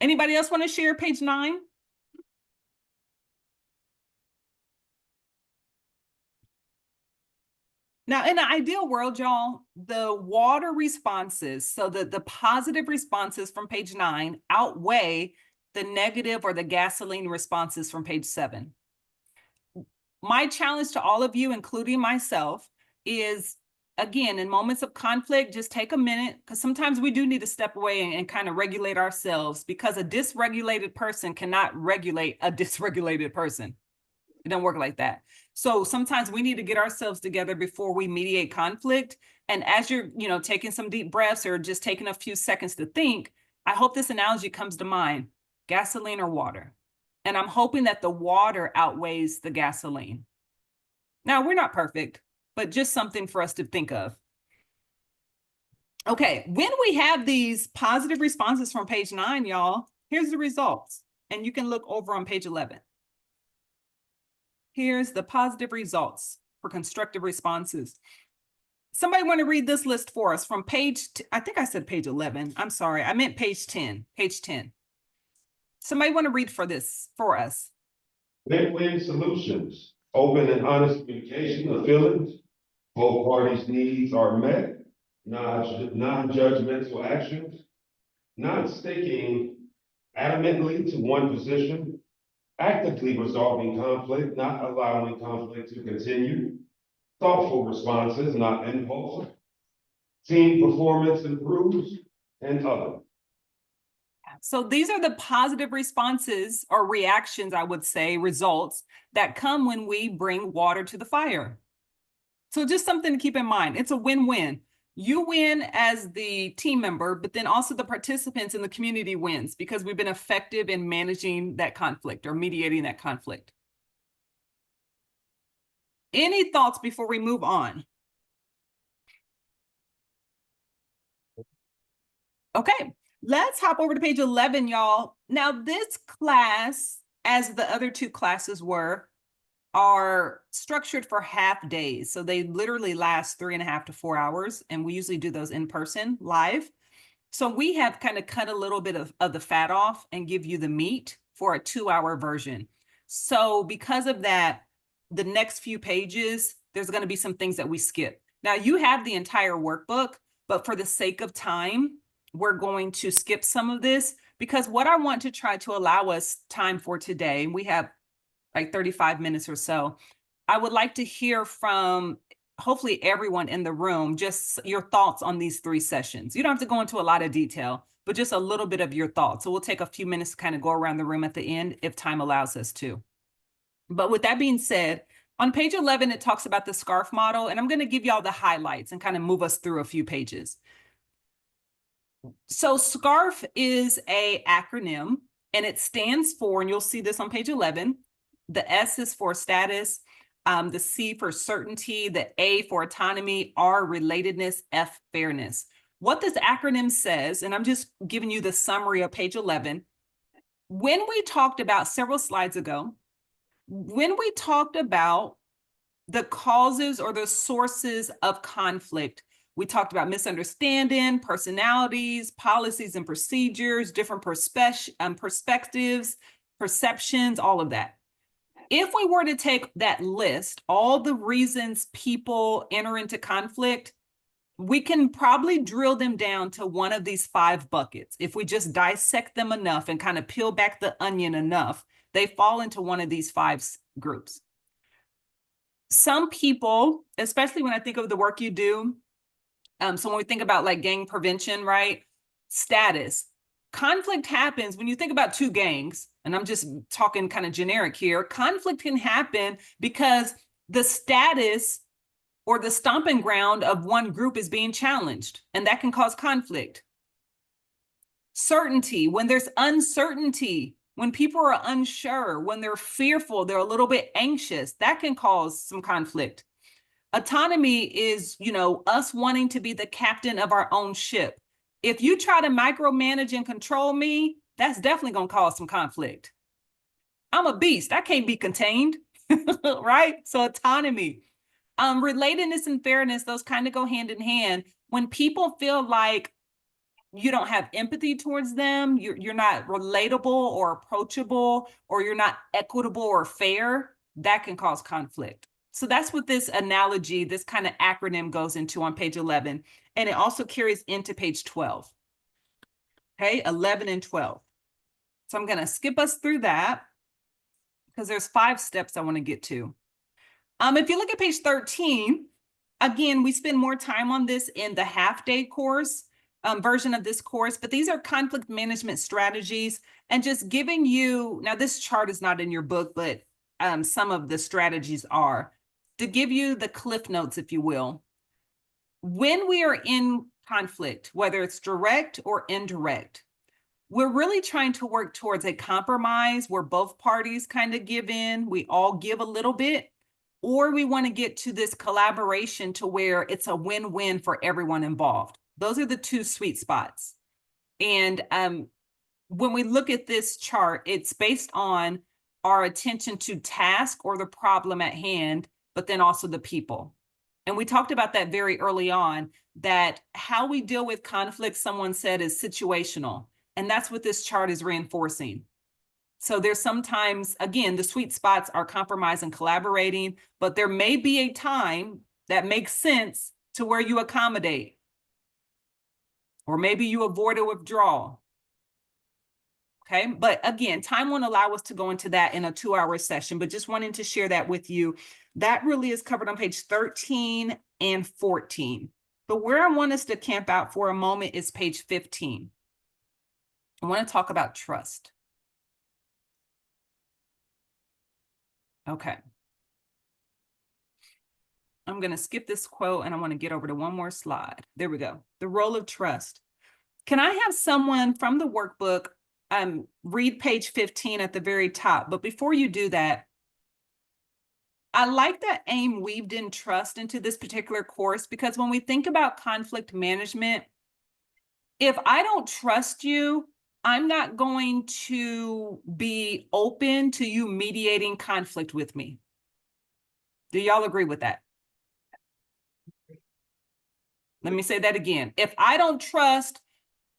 Anybody else want to share page 9? Now, in an ideal world, y'all, the water responses, so the positive responses from page 9 outweigh the negative or the gasoline responses from page 7. My challenge to all of you, including myself, is, again, in moments of conflict, just take a minute, because sometimes we do need to step away and kind of regulate ourselves, because a dysregulated person cannot regulate a dysregulated person. It don't work like that. So sometimes we need to get ourselves together before we mediate conflict. And as you're, taking some deep breaths or just taking a few seconds to think, I hope this analogy comes to mind: gasoline or water. And I'm hoping that the water outweighs the gasoline. Now, we're not perfect, but just something for us to think of. Okay, when we have these positive responses from page 9, y'all, here's the results. And you can look over on page 11. Here's the positive results for constructive responses. Somebody want to read this list for us from I think I said page 11. I'm sorry, I meant page 10. Page 10. Somebody want to read for us. Win-win solutions, open and honest communication of feelings, both parties' needs are met, non-judgmental actions, not sticking adamantly to one position, actively resolving conflict, not allowing conflict to continue, thoughtful responses, not impulsive, team performance improves, and other. So these are the positive responses or reactions, I would say, results that come when we bring water to the fire. So just something to keep in mind. It's a win-win. You win as the team member, but then also the participants in the community wins because we've been effective in managing that conflict or mediating that conflict. Any thoughts before we move on? Okay, let's hop over to page 11, y'all. Now, this class, as the other two classes were, are structured for half days. So they literally last 3.5 to 4 hours. And we usually do those in person live. So we have kind of cut a little bit of the fat off and give you the meat for a 2-hour version. So because of that, the next few pages, there's going to be some things that we skip. Now you have the entire workbook, but for the sake of time, we're going to skip some of this because what I want to try to allow us time for today, we have like 35 minutes or so. I would like to hear from hopefully everyone in the room, just your thoughts on these 3 sessions. You don't have to go into a lot of detail, but just a little bit of your thoughts. So we'll take a few minutes to kind of go around the room at the end if time allows us to. But with that being said, on page 11, it talks about the SCARF model, and I'm going to give y'all the highlights and kind of move us through a few pages. So SCARF is an acronym, and it stands for, and you'll see this on page 11, the S is for status, the C for certainty, the A for autonomy, R relatedness, F fairness. What this acronym says, and I'm just giving you the summary of page 11, when we talked about several slides ago, when we talked about the causes or the sources of conflict, we talked about misunderstanding, personalities, policies and procedures, different perspectives, perceptions, all of that. If we were to take that list, all the reasons people enter into conflict, we can probably drill them down to one of these 5 buckets. If we just dissect them enough and kind of peel back the onion enough, they fall into one of these 5 groups. Some people, especially when I think of the work you do, so when we think about like gang prevention, right? Status. Conflict happens when you think about 2 gangs, and I'm just talking kind of generic here. Conflict can happen because the status or the stomping ground of one group is being challenged, and that can cause conflict. Certainty, when there's uncertainty, when people are unsure, when they're fearful, they're a little bit anxious, that can cause some conflict. Autonomy is, us wanting to be the captain of our own ship. If you try to micromanage and control me, that's definitely going to cause some conflict. I'm a beast. I can't be contained, right? So autonomy. Relatedness and fairness, those kind of go hand in hand. When people feel like you don't have empathy towards them, you're not relatable or approachable, or you're not equitable or fair, that can cause conflict. So that's what this analogy, this kind of acronym goes into on page 11. And it also carries into page 12. Okay, 11 and 12. So I'm going to skip us through that because there's 5 steps I want to get to. If you look at page 13, again, we spend more time on this in the half-day course version of this course, but these are conflict management strategies, and just giving you, now this chart is not in your book, but some of the strategies are, to give you the cliff notes, if you will. When we are in conflict, whether it's direct or indirect, we're really trying to work towards a compromise where both parties kind of give in, we all give a little bit, or we want to get to this collaboration to where it's a win-win for everyone involved. Those are the 2 sweet spots. And when we look at this chart, it's based on our attention to task or the problem at hand, but then also the people. And we talked about that very early on, that how we deal with conflict, someone said, is situational. And that's what this chart is reinforcing. So there's sometimes, again, the sweet spots are compromise and collaborating, but there may be a time that makes sense to where you accommodate, or maybe you avoid a withdrawal. Okay, but again, time won't allow us to go into that in a 2-hour session, but just wanting to share that with you. That really is covered on page 13 and 14. But where I want us to camp out for a moment is page 15. I want to talk about trust. Okay. I'm going to skip this quote and I want to get over to one more slide. There we go. The role of trust. Can I have someone from the workbook read page 15 at the very top? But before you do that, I like that AIM weaved in trust into this particular course, because when we think about conflict management, if I don't trust you, I'm not going to be open to you mediating conflict with me. Do y'all agree with that? Let me say that again. If I don't trust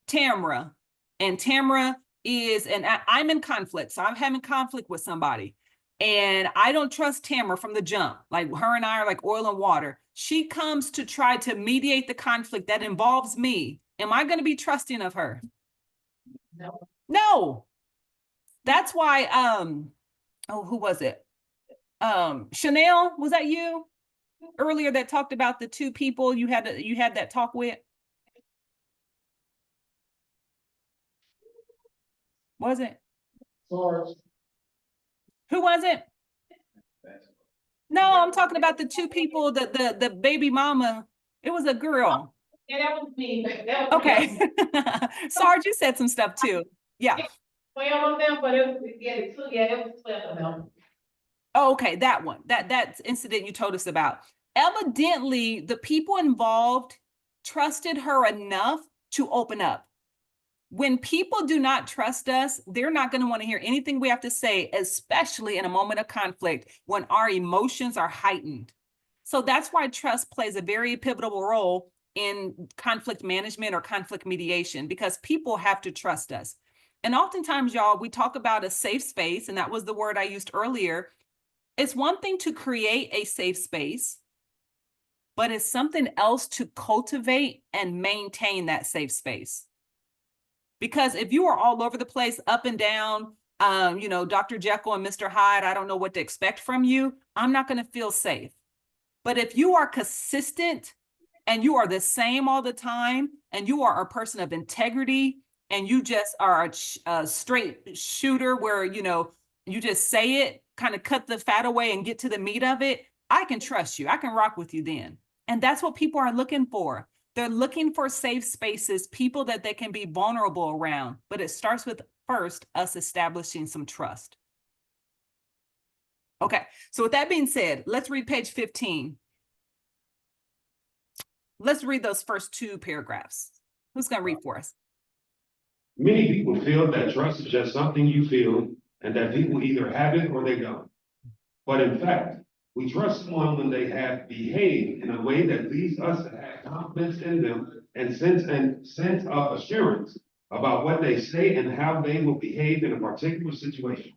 Tamara, and Tamara is, and I'm in conflict, so I'm having conflict with somebody, and I don't trust Tamara from the jump, like her and I are like oil and water. She comes to try to mediate the conflict that involves me. Am I going to be trusting of her? No. No. That's why, who was it? Chanel, was that you earlier that talked about the 2 people you had that talk with? Was it? Sarge. Who was it? No, I'm talking about the 2 people, the baby mama. It was a girl. Yeah, that was me. That was Okay. Sarge, you said some stuff too. Yeah. 12 of them, but it was, it was 12 of them. Oh, okay, that one. That incident you told us about. Evidently, the people involved trusted her enough to open up. When people do not trust us, they're not going to want to hear anything we have to say, especially in a moment of conflict when our emotions are heightened. So that's why trust plays a very pivotal role in conflict management or conflict mediation, because people have to trust us. And oftentimes, y'all, we talk about a safe space, and that was the word I used earlier. It's one thing to create a safe space, but it's something else to cultivate and maintain that safe space. Because if you are all over the place, up and down, Dr. Jekyll and Mr. Hyde, I don't know what to expect from you, I'm not going to feel safe. But if you are consistent and you are the same all the time, and you are a person of integrity, and you just are a straight shooter where, you just say it, kind of cut the fat away and get to the meat of it, I can trust you. I can rock with you then. And that's what people are looking for. They're looking for safe spaces, people that they can be vulnerable around. But it starts with first us establishing some trust. Okay, so with that being said, let's read page 15. Let's read those first two paragraphs. Who's going to read for us? Many people feel that trust is just something you feel and that people either have it or they don't. But in fact, we trust someone when they have behaved in a way that leads us to have confidence in them and sense of assurance about what they say and how they will behave in a particular situation.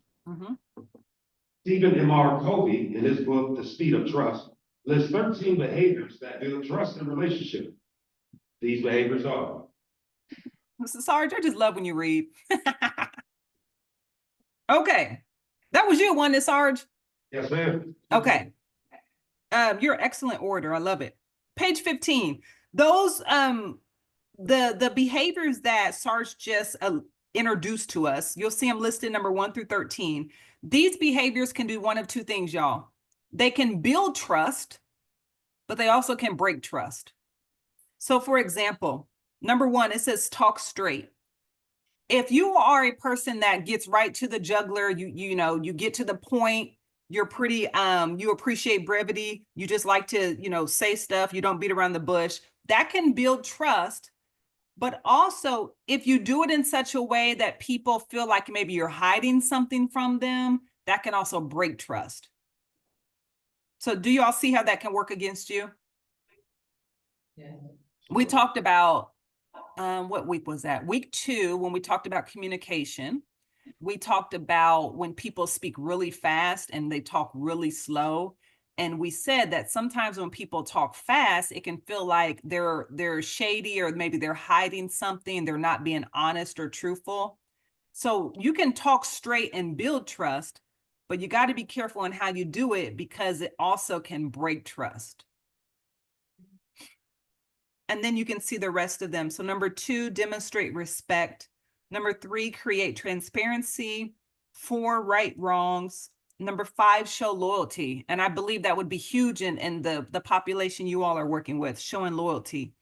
Stephen M. R. Covey, in his book, The Speed of Trust, lists 13 behaviors that build trust in relationships. These behaviors are. Mr. Sarge, I just love when you read. Okay, that was you, wasn't it, Sarge? Yes, ma'am. Okay. You're excellent orator. I love it. Page 15. Those the behaviors that Sarge just introduced to us, you'll see them listed number 1 through 13. These behaviors can do one of two things, y'all. They can build trust, but they also can break trust. So for example, number 1, it says talk straight. If you are a person that gets right to the jugular, you get to the point, you're pretty, you appreciate brevity, you just like to, say stuff, you don't beat around the bush, that can build trust. But also, if you do it in such a way that people feel like maybe you're hiding something from them, that can also break trust. So do you all see how that can work against you? Yeah. We talked about, what week was that? Week 2, when we talked about communication. We talked about when people speak really fast and they talk really slow. And we said that sometimes when people talk fast, it can feel like they're shady, or maybe they're hiding something, they're not being honest or truthful. So you can talk straight and build trust, but you got to be careful in how you do it, because it also can break trust. And then you can see the rest of them. So number 2, demonstrate respect. Number 3, create transparency. 4, right wrongs. Number 5, show loyalty. And I believe that would be huge in the population you all are working with, showing loyalty.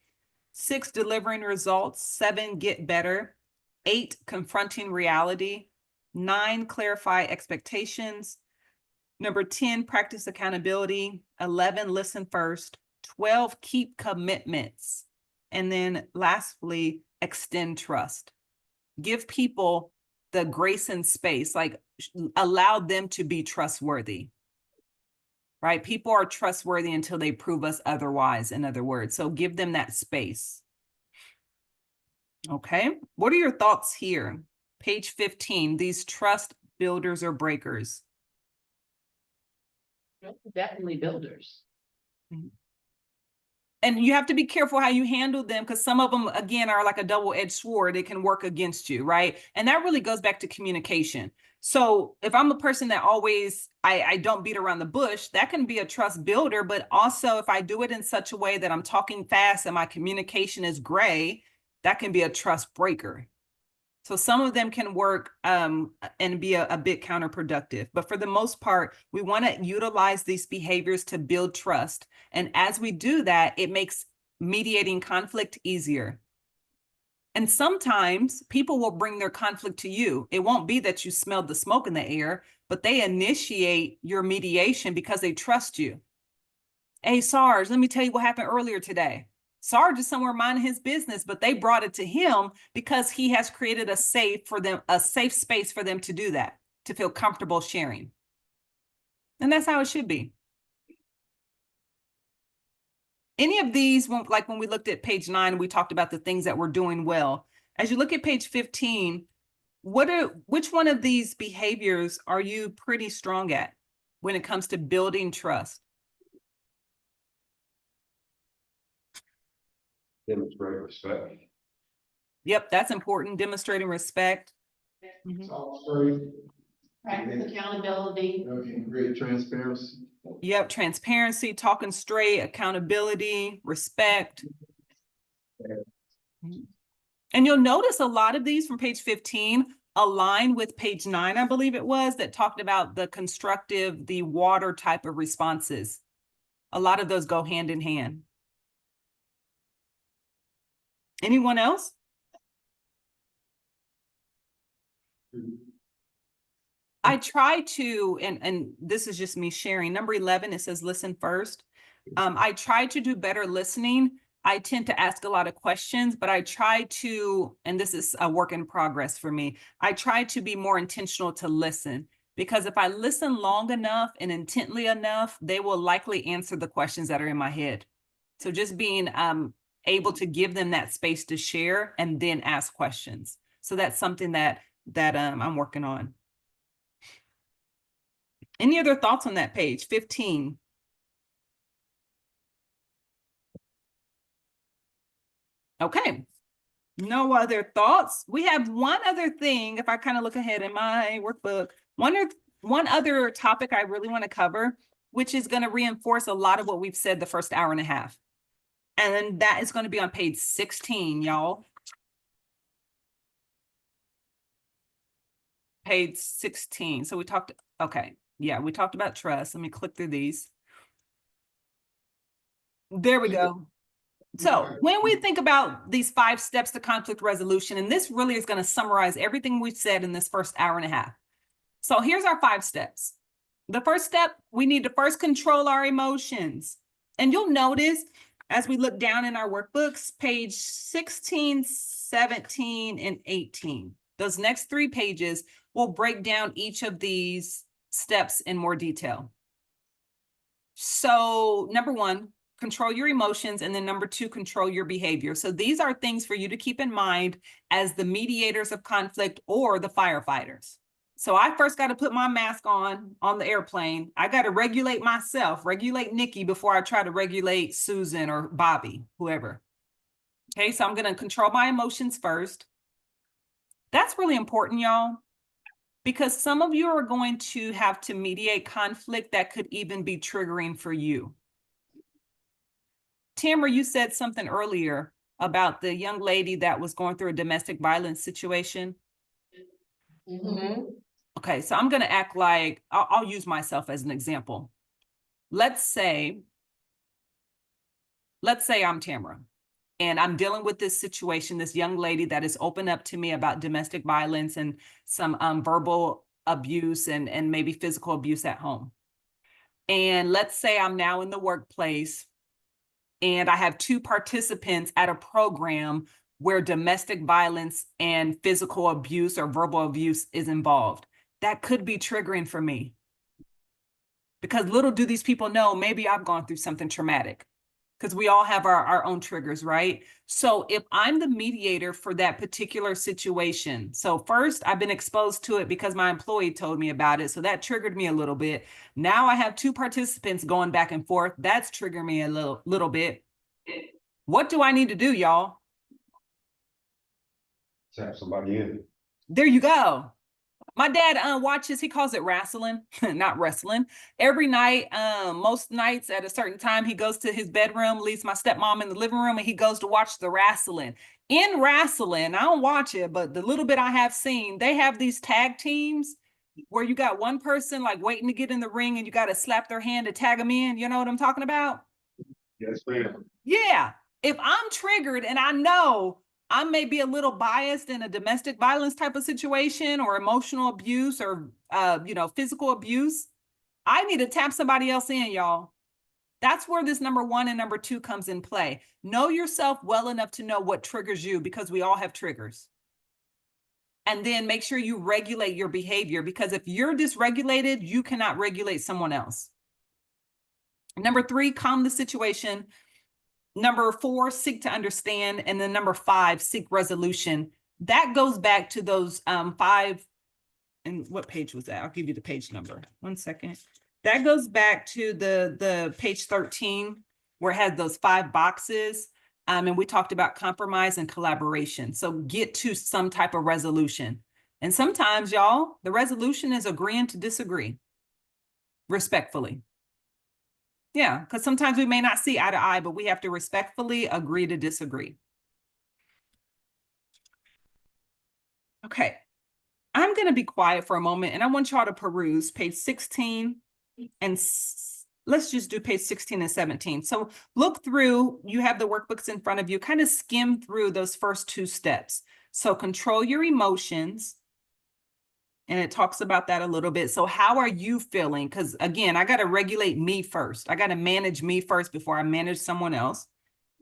6, delivering results. 7, get better. 8, confronting reality. 9, clarify expectations. Number 10, practice accountability. 11, listen first. 12, keep commitments. And then lastly, extend trust. Give people the grace and space, like allow them to be trustworthy, right? People are trustworthy until they prove us otherwise, in other words. So give them that space. Okay, what are your thoughts here? Page 15, these trust builders or breakers. Definitely builders. And you have to be careful how you handle them, because some of them, again, are like a double-edged sword. It can work against you, right? And that really goes back to communication. So if I'm a person that always, I don't beat around the bush, that can be a trust builder. But also, if I do it in such a way that I'm talking fast and my communication is gray, that can be a trust breaker. So some of them can work and be a bit counterproductive. But for the most part, we want to utilize these behaviors to build trust. And as we do that, it makes mediating conflict easier. And sometimes people will bring their conflict to you. It won't be that you smelled the smoke in the air, but they initiate your mediation because they trust you. Hey, Sarge, let me tell you what happened earlier today. Sarge is somewhere minding his business, but they brought it to him because he has created a safe space for them to do that, to feel comfortable sharing. And that's how it should be. Any of these, like when we looked at page 9, we talked about the things that we're doing well. As you look at page 15, which one of these behaviors are you pretty strong at when it comes to building trust? Demonstrate respect. Yep, that's important. Demonstrating respect. Talk straight. Practice accountability. And create transparency. Yep, transparency, talking straight, accountability, respect. And you'll notice a lot of these from page 15 align with page 9, I believe it was, that talked about the constructive, the water type of responses. A lot of those go hand in hand. Anyone else? I try to, and this is just me sharing. Number 11, it says listen first. I try to do better listening. I tend to ask a lot of questions, but I try to, and this is a work in progress for me, I try to be more intentional to listen, because if I listen long enough and intently enough, they will likely answer the questions that are in my head. So just being able to give them that space to share and then ask questions. So that's something that I'm working on. Any other thoughts on that page? 15. Okay. No other thoughts. We have one other thing. If I kind of look ahead in my workbook, one other topic I really want to cover, which is going to reinforce a lot of what we've said the first hour and a half. And that is going to be on page 16, y'all. Page 16. So we talked, okay. Yeah, we talked about trust. Let me click through these. There we go. So when we think about these 5 steps to conflict resolution, and this really is going to summarize everything we've said in this first hour and a half. So here's our 5 steps. The first step, we need to first control our emotions. And you'll notice as we look down in our workbooks, page 16, 17, and 18, those next 3 pages will break down each of these steps in more detail. So number 1, control your emotions. And then number 2, control your behavior. So these are things for you to keep in mind as the mediators of conflict or the firefighters. So I first got to put my mask on the airplane. I got to regulate myself, regulate Nikki before I try to regulate Susan or Bobby, whoever. Okay, so I'm going to control my emotions first. That's really important, y'all, because some of you are going to have to mediate conflict that could even be triggering for you. Tamara, you said something earlier about the young lady that was going through a domestic violence situation. Okay, so I'm going to act like, I'll use myself as an example. Let's say I'm Tamara and I'm dealing with this situation, this young lady that is open up to me about domestic violence and some verbal abuse and maybe physical abuse at home. And let's say I'm now in the workplace and I have 2 participants at a program where domestic violence and physical abuse or verbal abuse is involved. That could be triggering for me. Because little do these people know, maybe I've gone through something traumatic. Because we all have our own triggers, right? So if I'm the mediator for that particular situation, so first I've been exposed to it because my employee told me about it. So that triggered me a little bit. Now I have 2 participants going back and forth. That's triggering me a little bit. What do I need to do, y'all? Tap somebody in. There you go. My dad watches, he calls it wrestling, not wrestling. Every night, most nights at a certain time, he goes to his bedroom, leaves my stepmom in the living room, and he goes to watch the wrestling. In wrestling, I don't watch it, but the little bit I have seen, they have these tag teams where you got one person like waiting to get in the ring and you got to slap their hand to tag them in. You know what I'm talking about? Yes, ma'am. Yeah. If I'm triggered and I know I may be a little biased in a domestic violence type of situation or emotional abuse or, physical abuse, I need to tap somebody else in, y'all. That's where this number 1 and number 2 comes in play. Know yourself well enough to know what triggers you, because we all have triggers. And then make sure you regulate your behavior, because if you're dysregulated, you cannot regulate someone else. Number 3, calm the situation. Number 4, seek to understand. And then number 5, seek resolution. That goes back to those 5, and what page was that? I'll give you the page number. 1 second. That goes back to the page 13, where it has those 5 boxes. And we talked about compromise and collaboration. So get to some type of resolution. And sometimes, y'all, the resolution is agreeing to disagree respectfully. Yeah, because sometimes we may not see eye to eye, but we have to respectfully agree to disagree. Okay, I'm going to be quiet for a moment and I want y'all to peruse page 16 and let's just do page 16 and 17. So look through, you have the workbooks in front of you, kind of skim through those first two steps. So control your emotions. And it talks about that a little bit. So how are you feeling? Because again, I got to regulate me first. I got to manage me first before I manage someone else.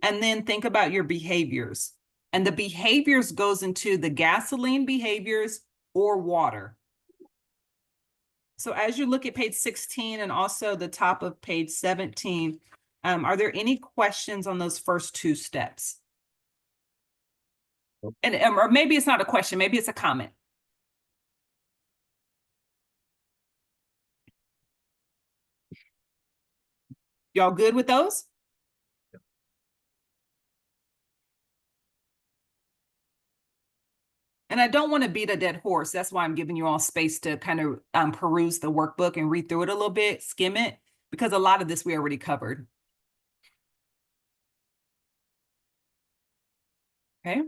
And then think about your behaviors. And the behaviors goes into the gasoline behaviors or water. So as you look at page 16 and also the top of page 17, are there any questions on those first two steps? And or maybe it's not a question, maybe it's a comment. Y'all good with those? And I don't want to beat a dead horse. That's why I'm giving you all space to kind of peruse the workbook and read through it a little bit, skim it, because a lot of this we already covered. Okay.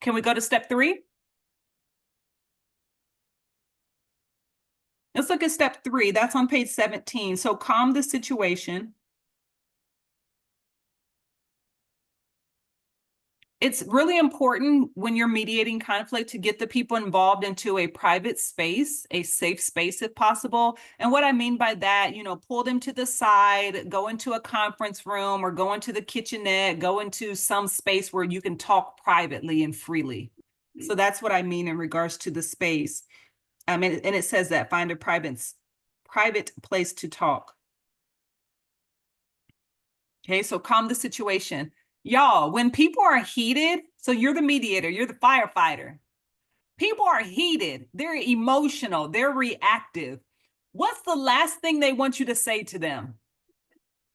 Can we go to step 3? Let's look at step 3. That's on page 17. So calm the situation. It's really important when you're mediating conflict to get the people involved into a private space, a safe space if possible. And what I mean by that, you know, pull them to the side, go into a conference room or go into the kitchenette, go into some space where you can talk privately and freely. So that's what I mean in regards to the space. And it says that find a private place to talk. Okay, so calm the situation. Y'all, when people are heated, so you're the mediator, you're the firefighter. People are heated, they're emotional, they're reactive. What's the last thing they want you to say to them?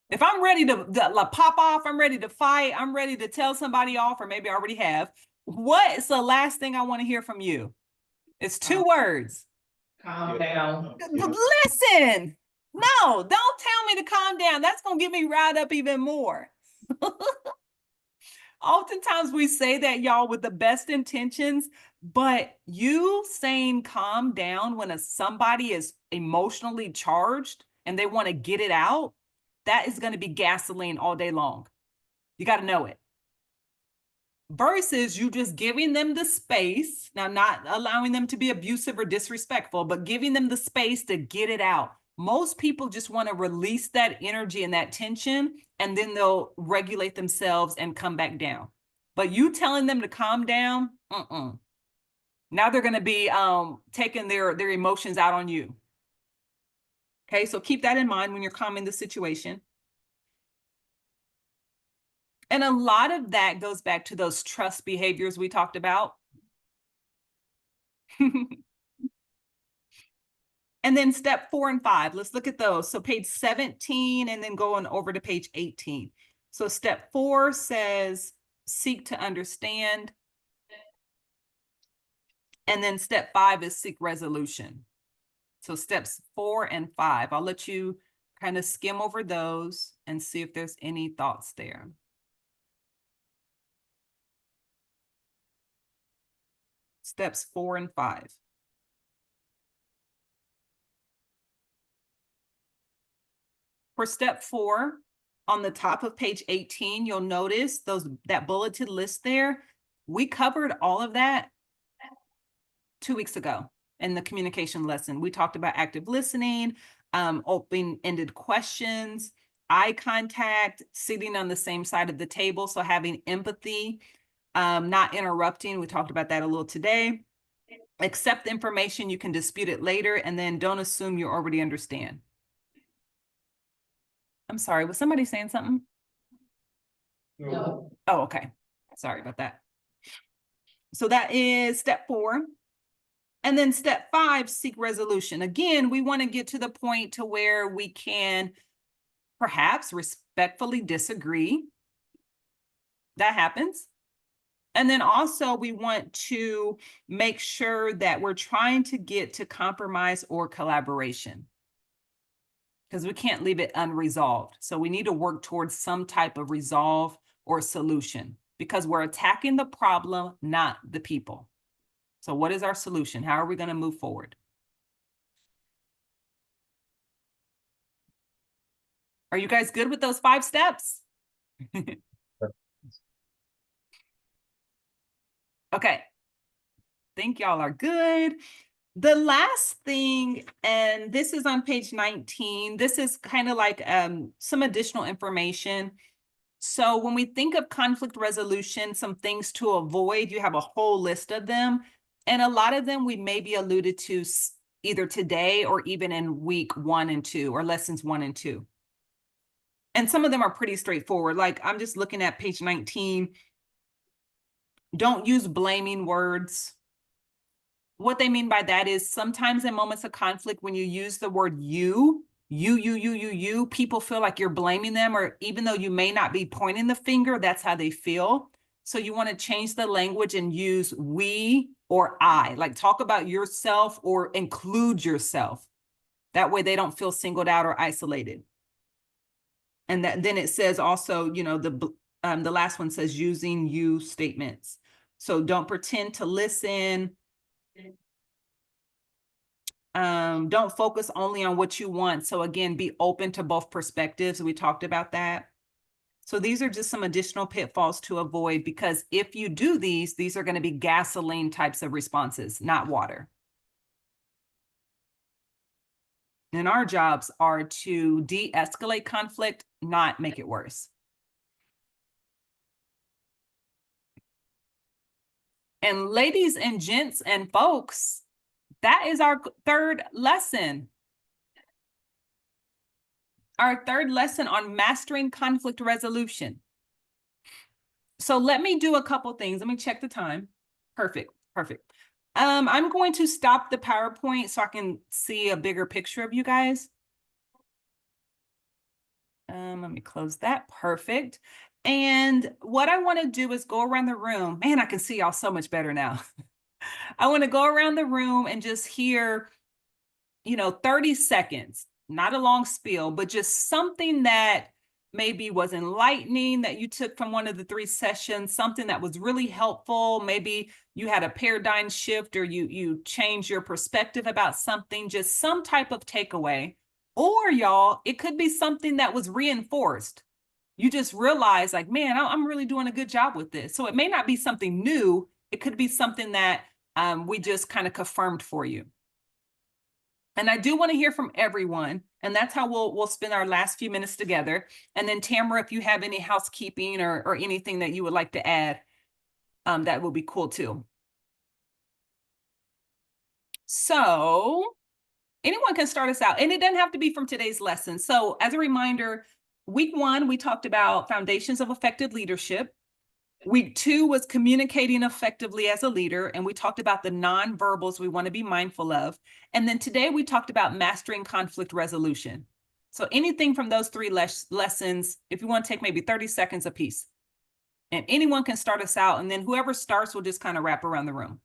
If I'm ready to pop off, I'm ready to fight, I'm ready to tell somebody off, or maybe I already have, what is the last thing I want to hear from you? It's 2 words. Calm down. Listen, no, don't tell me to calm down. That's going to get me riled up even more. Oftentimes we say that, y'all, with the best intentions, but you saying calm down when somebody is emotionally charged and they want to get it out, that is going to be gasoline all day long. You got to know it. Versus you just giving them the space, now not allowing them to be abusive or disrespectful, but giving them the space to get it out. Most people just want to release that energy and that tension, and then they'll regulate themselves and come back down. But you telling them to calm down, now they're going to be taking their emotions out on you. Okay, so keep that in mind when you're calming the situation. And a lot of that goes back to those trust behaviors we talked about. And then step 4 and 5, let's look at those. So page 17 and then going over to page 18. So step 4 says, seek to understand. And then step 5 is seek resolution. So steps 4 and 5, I'll let you kind of skim over those and see if there's any thoughts there. Steps 4 and 5. For step 4, on the top of page 18, you'll notice that bulleted list there. We covered all of that 2 weeks ago in the communication lesson. We talked about active listening, open-ended questions, eye contact, sitting on the same side of the table, so having empathy, not interrupting. We talked about that a little today. Accept the information, you can dispute it later, and then don't assume you already understand. I'm sorry, was somebody saying something? No. Oh, okay. Sorry about that. So that is step 4. And then step 5, seek resolution. Again, we want to get to the point to where we can perhaps respectfully disagree. That happens. And then also we want to make sure that we're trying to get to compromise or collaboration, because we can't leave it unresolved. So we need to work towards some type of resolve or solution, because we're attacking the problem, not the people. So what is our solution? How are we going to move forward? Are you guys good with those 5 steps? Okay. Think y'all are good. The last thing, and this is on page 19, this is kind of like some additional information. So when we think of conflict resolution, some things to avoid, you have a whole list of them. And a lot of them we maybe alluded to either today or even in week 1 and 2 or lessons 1 and 2. And some of them are pretty straightforward. Like I'm just looking at page 19. Don't use blaming words. What they mean by that is sometimes in moments of conflict, when you use the word you, people feel like you're blaming them, or even though you may not be pointing the finger, that's how they feel. So you want to change the language and use we or I, like talk about yourself or include yourself. That way they don't feel singled out or isolated. And then it says also, you know, the last one says using you statements. So don't pretend to listen. Don't focus only on what you want. So again, be open to both perspectives. We talked about that. So these are just some additional pitfalls to avoid, because if you do these are going to be gasoline types of responses, not water. And our jobs are to de-escalate conflict, not make it worse. And ladies and gents and folks, that is our 3rd lesson. Our 3rd lesson on mastering conflict resolution. So let me do a couple things. Let me check the time. Perfect. I'm going to stop the PowerPoint so I can see a bigger picture of you guys. Let me close that. Perfect. And what I want to do is go around the room. Man, I can see y'all so much better now. I want to go around the room and just hear, 30 seconds, not a long spiel, but just something that maybe was enlightening that you took from one of the 3 sessions, something that was really helpful. Maybe you had a paradigm shift, or you changed your perspective about something, just some type of takeaway. Or y'all, it could be something that was reinforced. You just realize like, man, I'm really doing a good job with this. So it may not be something new. It could be something that we just kind of confirmed for you. And I do want to hear from everyone. And that's how we'll spend our last few minutes together. And then Tamara, if you have any housekeeping or anything that you would like to add, that would be cool too. So anyone can start us out, and it doesn't have to be from today's lesson. So as a reminder, week 1, we talked about foundations of effective leadership. Week 2 was communicating effectively as a leader, and we talked about the nonverbals we want to be mindful of. And then today we talked about mastering conflict resolution. So anything from those 3 lessons, if you want to take maybe 30 seconds apiece. And anyone can start us out, and then whoever starts will just kind of wrap around the room.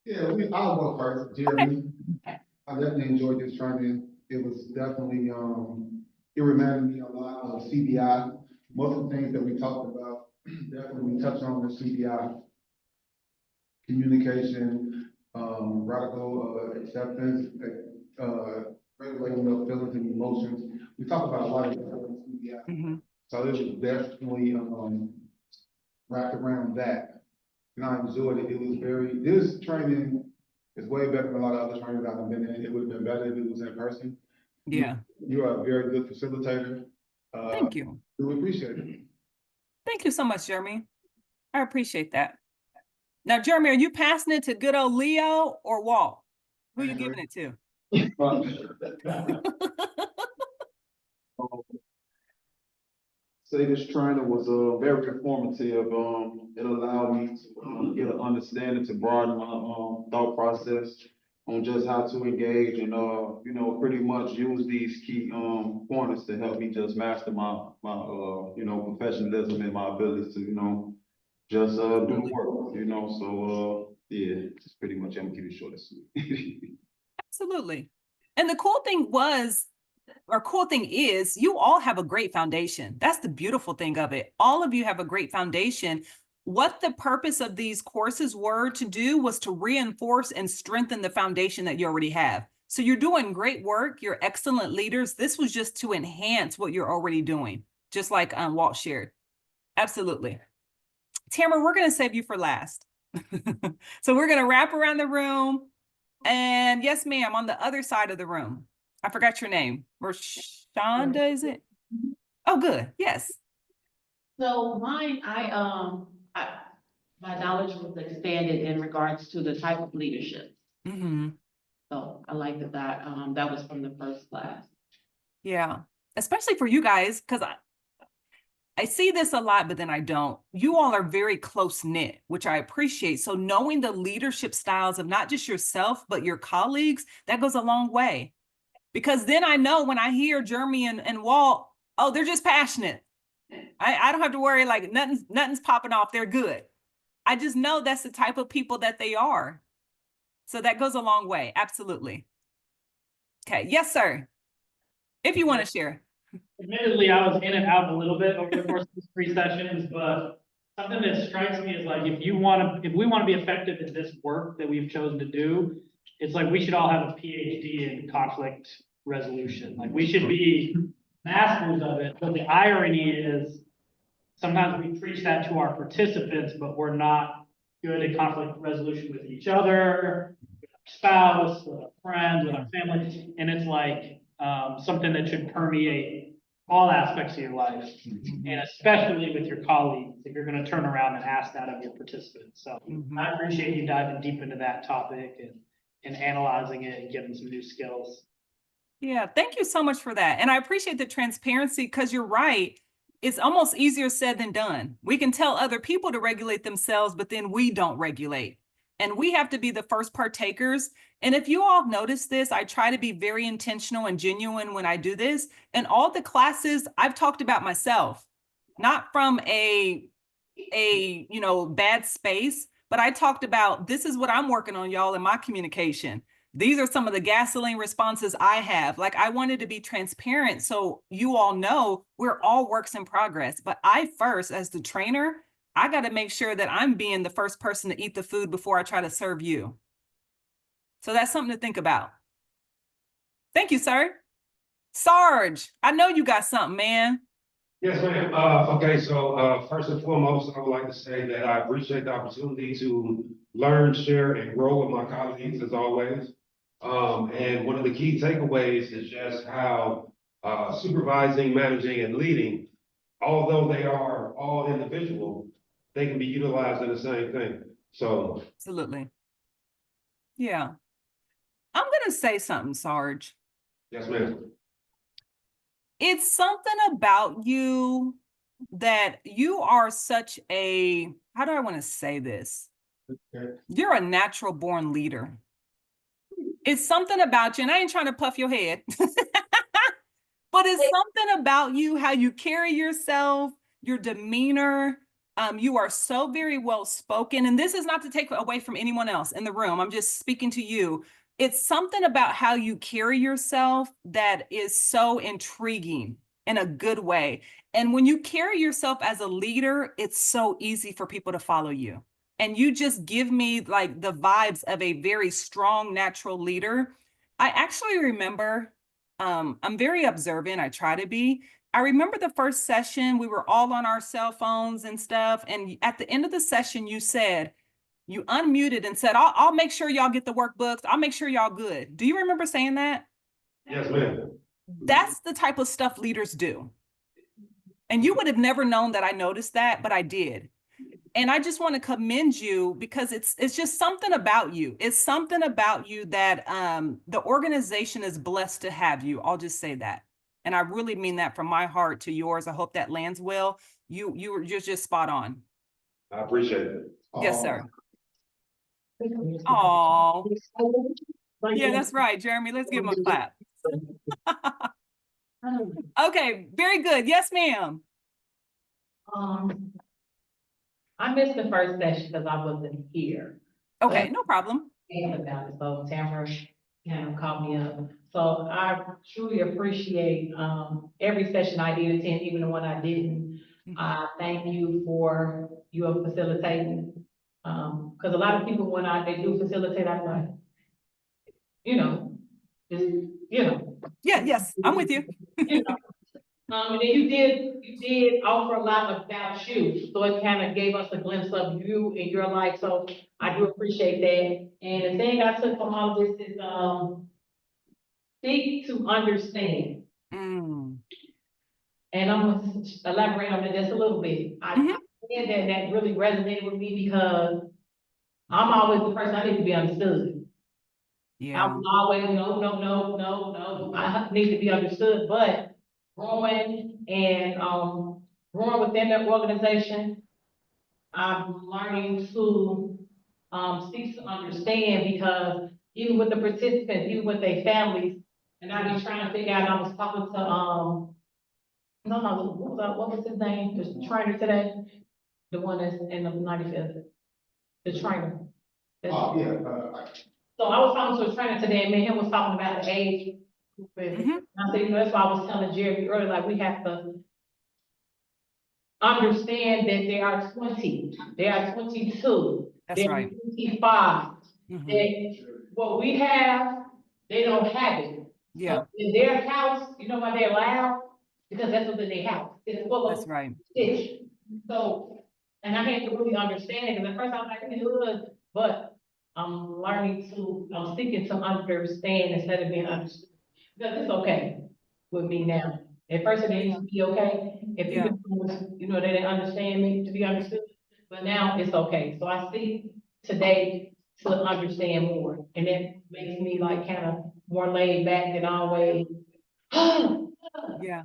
Yeah, I'll go first, Jeremy. I definitely enjoyed this training. It was definitely, it reminded me a lot of CBI. Most of the things that we talked about, definitely we touched on the CBI. Communication, radical acceptance, regulating of feelings and emotions. We talked about a lot of CBI. Mm-hmm. So this was definitely wrapped around that. And I enjoyed it. It was this training is way better than a lot of other trainings I've been in. It would have been better if it was in person. Yeah. You are a very good facilitator. Thank you. We appreciate it. Thank you so much, Jeremy. I appreciate that. Now, Jeremy, are you passing it to good old Leo or Walt? Who are you giving it to? Say this training was very informative. It allowed me to get an understanding, to broaden my thought process on just how to engage and pretty much use these key pointers to help me just master my professionalism and my ability to just do the work. So yeah, just pretty much I'm gonna keep it short and sweet. Absolutely. And the cool thing is you all have a great foundation. That's the beautiful thing of it. All of you have a great foundation. What the purpose of these courses were to do was to reinforce and strengthen the foundation that you already have. So you're doing great work. You're excellent leaders. This was just to enhance what you're already doing, just like Walt shared. Absolutely. Tamara, we're going to save you for last. So we're going to wrap around the room. And yes, ma'am, on the other side of the room. I forgot your name. Rashonda, is it? Oh, good. Yes. So mine, my knowledge was expanded in regards to the type of leadership. Mm-hmm. So I like that was from the first class. Yeah. Especially for you guys, because I see this a lot, but then I don't. You all are very close knit, which I appreciate. So knowing the leadership styles of not just yourself, but your colleagues, that goes a long way. Because then I know when I hear Jeremy and Walt, oh, they're just passionate. I don't have to worry, like nothing's popping off. They're good. I just know that's the type of people that they are. So that goes a long way. Absolutely. Okay. Yes, sir. If you want to share. Admittedly, I was in and out a little bit over the course of these 3 sessions, but something that strikes me is like, if we want to be effective in this work that we've chosen to do, it's like we should all have a PhD in conflict resolution. Like we should be masters of it. But the irony is sometimes we preach that to our participants, but we're not good at conflict resolution with each other, with our spouse, with our friends, with our family. And it's like something that should permeate all aspects of your life, and especially with your colleagues, if you're going to turn around and ask that of your participants. So I appreciate you diving deep into that topic and analyzing it and getting some new skills. Yeah, thank you so much for that. And I appreciate the transparency because you're right. It's almost easier said than done. We can tell other people to regulate themselves, but then we don't regulate. And we have to be the first partakers. And if you all notice this, I try to be very intentional and genuine when I do this. And all the classes, I've talked about myself, not from a bad space, but I talked about this is what I'm working on, y'all, in my communication. These are some of the gasoline responses I have. Like I wanted to be transparent so you all know we're all works in progress. But I first, as the trainer, I got to make sure that I'm being the first person to eat the food before I try to serve you. So that's something to think about. Thank you, sir. Sarge, I know you got something, man. Yes, ma'am. Okay, so first and foremost, I would like to say that I appreciate the opportunity to learn, share, and grow with my colleagues as always. And one of the key takeaways is just how supervising, managing, and leading, although they are all individual, they can be utilized in the same thing. So Absolutely. Yeah. I'm going to say something, Sarge. yes, ma'am. It's something about you that you are such a, how do I want to say this? You're a natural born leader. It's something about you, and I ain't trying to puff your head, but it's something about you, how you carry yourself, your demeanor. You are so very well spoken. And this is not to take away from anyone else in the room. I'm just speaking to you. It's something about how you carry yourself that is so intriguing in a good way. And when you carry yourself as a leader, it's so easy for people to follow you. And you just give me like the vibes of a very strong, natural leader. I actually remember, I'm very observant. I try to be. I remember the first session, we were all on our cell phones and stuff. And at the end of the session, you said, you unmuted and said, I'll make sure y'all get the workbooks. I'll make sure y'all good. Do you remember saying that? Yes, ma'am. That's the type of stuff leaders do. And you would have never known that I noticed that, but I did. And I just want to commend you because it's just something about you. It's something about you that the organization is blessed to have you. I'll just say that. And I really mean that from my heart to yours. I hope that lands well. You're just spot on. I appreciate it. Yes, sir. Oh, yeah, that's right, Jeremy. Let's give him a clap. Okay, very good. Yes, ma'am. I missed the first session because I wasn't here. Okay, no problem. About it, so Tamara kind of caught me up. So I truly appreciate, every session I did attend, even the one I didn't. Thank you for your facilitating. Because a lot of people, when they do facilitate, I'm like, Just, you know. Yeah, yes, I'm with you. You know. And then you did offer a lot about you, so it kind of gave us a glimpse of you and your life, so I do appreciate that. And the thing I took from all this is, seek to understand. Mm. And I'm gonna elaborate on it just a little bit. I said that really resonated with me because I'm always the person I need to be understood. Yeah. I'm always, no, I need to be understood, but growing and, growing within that organization, I'm learning to, seek to understand because even with the participants, even with their families, and I be trying to figure out, I was talking to, what was his name, the trainer today? The one that's in the 95th, the trainer. Oh, yeah, So I was talking to a trainer today, and me and him was talking about the age. Group. And I said, that's why I was telling Jeremy earlier, like, we have to understand that there are 20, there are 22, That's there are right. 25. Mhm. That what we have, they don't have it. Yeah, So in their house, you know why they're loud? Because that's what's in their house. It's full that's of right. shit. So, and I had to really understand it, because at first I was like, good, but I'm learning to, I'm seeking to understand instead of being understood. Because it's okay with me now. At first it didn't used to be okay. If Yeah. people, you know, they didn't understand me to be understood, but now it's okay. So I seek today to understand more. And it makes me like kind of more laid back than always. Yeah.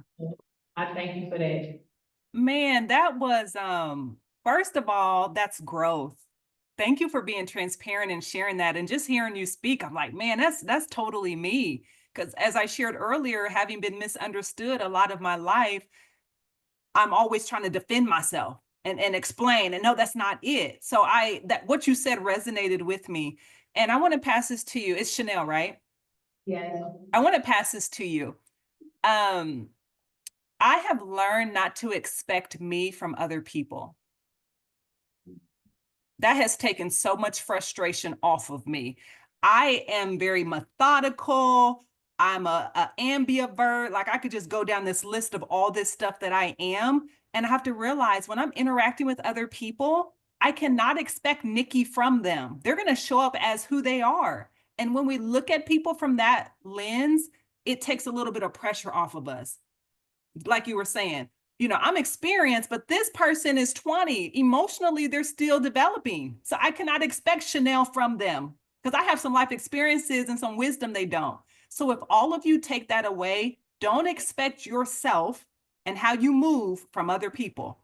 I thank you for that. Man, that was first of all, that's growth. Thank you for being transparent and sharing that. And just hearing you speak, I'm like, man, that's totally me. Because as I shared earlier, having been misunderstood a lot of my life, I'm always trying to defend myself and explain. And no, that's not it. So that what you said resonated with me. And I want to pass this to you. It's Chanel, right? Yes. I want to pass this to you. I have learned not to expect me from other people. That has taken so much frustration off of me. I am very methodical. I'm a ambivert. Like I could just go down this list of all this stuff that I am. And I have to realize when I'm interacting with other people, I cannot expect Nikki from them. They're going to show up as who they are. And when we look at people from that lens, it takes a little bit of pressure off of us. Like you were saying, you know, I'm experienced, but this person is 20. Emotionally, they're still developing. So I cannot expect Chanel from them because I have some life experiences and some wisdom they don't. So if all of you take that away, don't expect yourself and how you move from other people.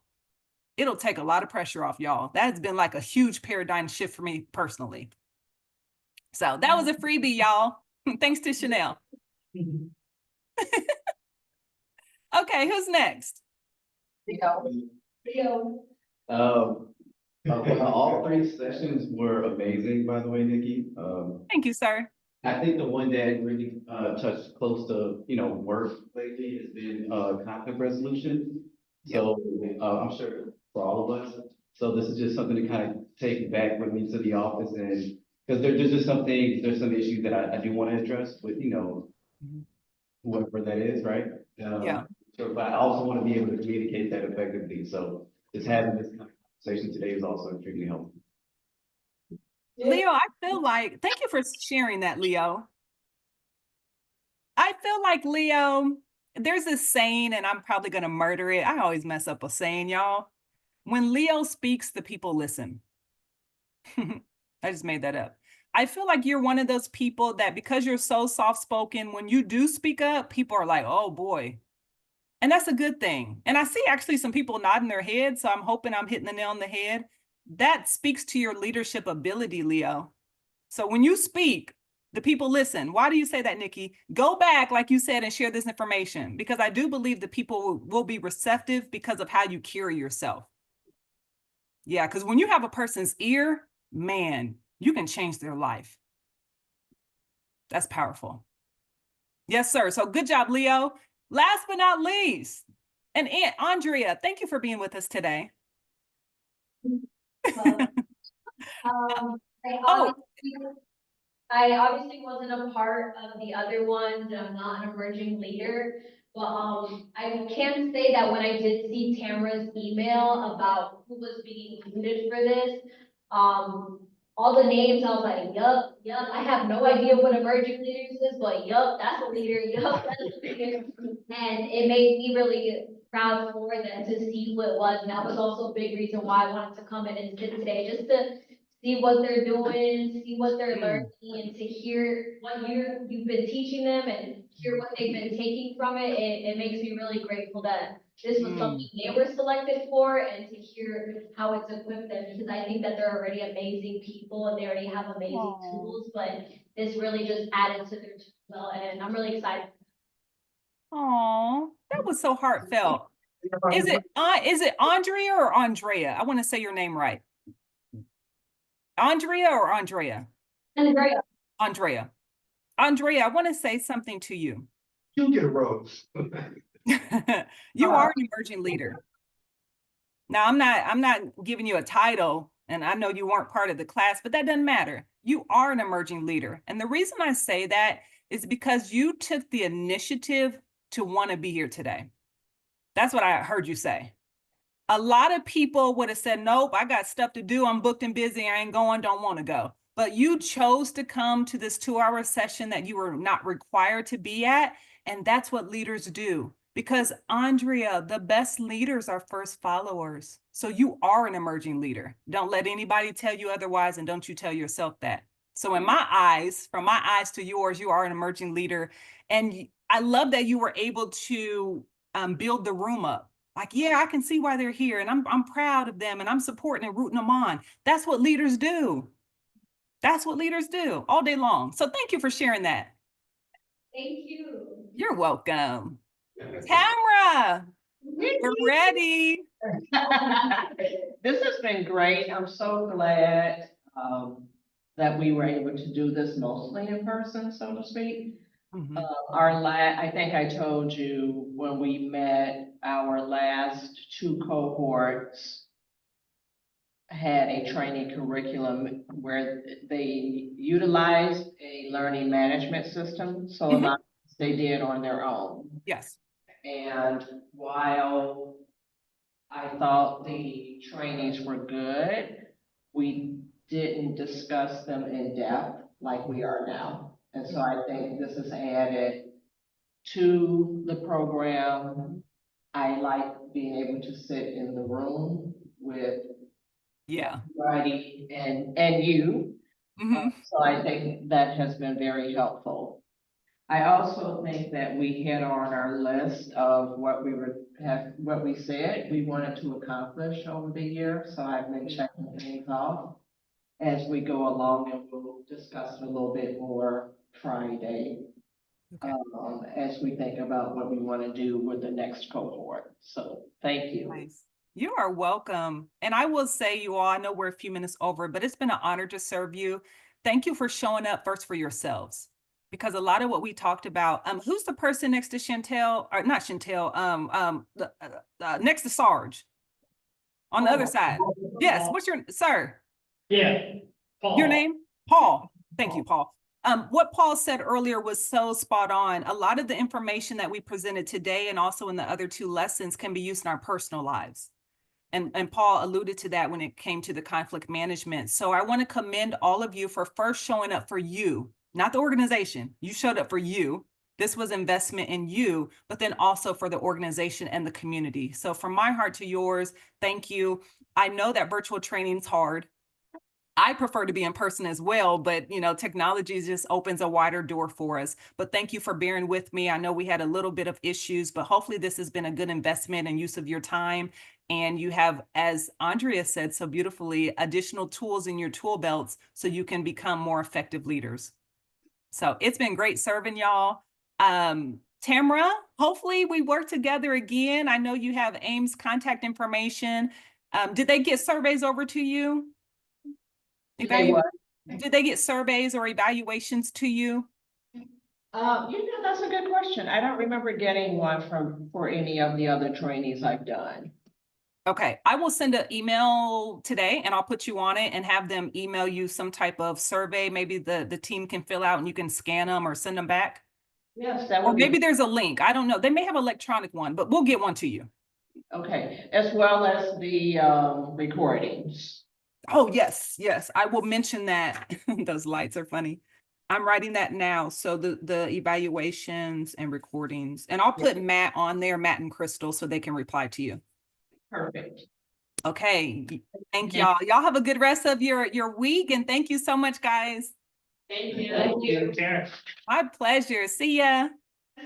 It'll take a lot of pressure off y'all. That's been like a huge paradigm shift for me personally. So that was a freebie, y'all. Thanks to Chanel. Okay, who's next? All three sessions were amazing, by the way, Nikki. Thank you, sir. I think the one that really touched close to, work lately has been conflict resolution. So I'm sure for all of us. So this is just something to kind of take back with me to the office, and because there's just some things, there's some issues that I do want to address with, whoever that is, right? Yeah. So, but I also want to be able to communicate that effectively. So just having this conversation today is also extremely helpful. Leo, I feel like, thank you for sharing that, Leo. I feel like, Leo, there's this saying, and I'm probably going to murder it. I always mess up a saying, y'all. When Leo speaks, the people listen. I just made that up. I feel like you're one of those people that because you're so soft-spoken, when you do speak up, people are like, oh boy. And that's a good thing. And I see actually some people nodding their heads, so I'm hoping I'm hitting the nail on the head. That speaks to your leadership ability, Leo. So when you speak, the people listen. Why do you say that, Nikki? Go back, like you said, and share this information, because I do believe that people will be receptive because of how you carry yourself. Yeah, because when you have a person's ear, man, you can change their life. That's powerful. Yes, sir. So good job, Leo. Last but not least, and Aunt Andrea, thank you for being with us today. I Oh, I obviously wasn't a part of the other ones, and I'm not an emerging leader. But, I can say that when I did see Tamara's email about who was being included for this, all the names, I was like, yup, yup, I have no idea what emerging leaders is, but yup, that's a leader, yup, that's a leader. And it made me really proud for them to see who it was, and that was also a big reason why I wanted to come in and sit today, just to see what they're doing, see what they're learning, and to hear what you've been teaching them and hear what they've been taking from it. It makes me really grateful that this was something they were selected for, and to hear how it's equipped them, because I think that they're already amazing people and they already have amazing tools, but this really just added to their tool, and I'm really excited. Oh, that was so heartfelt. Is it Andrea or Andrea? I want to say your name right. Andrea or Andrea? And great. Andrea. Andrea, I want to say something to you. You get a rose. You are an emerging leader. Now, I'm not giving you a title, and I know you weren't part of the class, but that doesn't matter. You are an emerging leader. And the reason I say that is because you took the initiative to want to be here today. That's what I heard you say. A lot of people would have said, nope, I got stuff to do. I'm booked and busy. I ain't going, don't want to go. But you chose to come to this 2-hour session that you were not required to be at. And that's what leaders do. Because Andrea, the best leaders are first followers. So you are an emerging leader. Don't let anybody tell you otherwise, and don't you tell yourself that. So in my eyes, from my eyes to yours, you are an emerging leader. And I love that you were able to build the room up. Like, yeah, I can see why they're here, and I'm proud of them, and I'm supporting and rooting them on. That's what leaders do. That's what leaders do all day long. So thank you for sharing that. Thank you. You're welcome. Tamara, we're ready. This has been great. I'm so glad, that we were able to do this mostly in person, so to speak. I think I told you when we met, our last 2 cohorts had a training curriculum where they utilized a learning management system. So a lot they did on their own. Yes. And while I thought the trainings were good, we didn't discuss them in depth like we are now. And so I think this has added to the program. I like being able to sit in the room with everybody and you. So I think that has been very helpful. I also think that we hit on our list of what we said we wanted to accomplish over the year. So I've been checking things off as we go along, and we'll discuss it a little bit more Friday. As we think about what we want to do with the next cohort. So thank you. Nice. You are welcome. And I will say, you all, I know we're a few minutes over, but it's been an honor to serve you. Thank you for showing up first for yourselves. Because a lot of what we talked about, who's the person next to Chantel, or not Chantel, next to Sarge on the other side? Yes, what's your, sir? Yeah, Paul. Your name? Paul. Thank you, Paul. What Paul said earlier was so spot on. A lot of the information that we presented today and also in the other 2 lessons can be used in our personal lives. And Paul alluded to that when it came to the conflict management. So I want to commend all of you for first showing up for you, not the organization. You showed up for you. This was investment in you, but then also for the organization and the community. So from my heart to yours, thank you. I know that virtual training is hard. I prefer to be in person as well, but technology just opens a wider door for us. But thank you for bearing with me. I know we had a little bit of issues, but hopefully this has been a good investment and use of your time. And you have, as Andrea said so beautifully, additional tools in your tool belts so you can become more effective leaders. So it's been great serving y'all. Tamara, hopefully we work together again. I know you have AIM's contact information. Did they get surveys over to you? Did they get surveys or evaluations to you? That's a good question. I don't remember getting one for any of the other trainees I've done. Okay, I will send an email today and I'll put you on it and have them email you some type of survey. Maybe the team can fill out and you can scan them or send them back. Yes, that Or would be. maybe there's a link. I don't know. They may have electronic one, but we'll get one to you. Okay, as well as the recordings. Oh, yes, yes. I will mention that. Those lights are funny. I'm writing that now. So the evaluations and recordings, and I'll put Matt on there, Matt and Crystal, so they can reply to you. Perfect. Okay. Thank y'all. Y'all have a good rest of your week, and thank you so much, guys. Thank you. Thank you. Karen. My pleasure. See ya.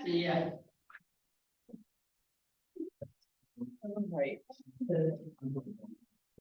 See ya. All right.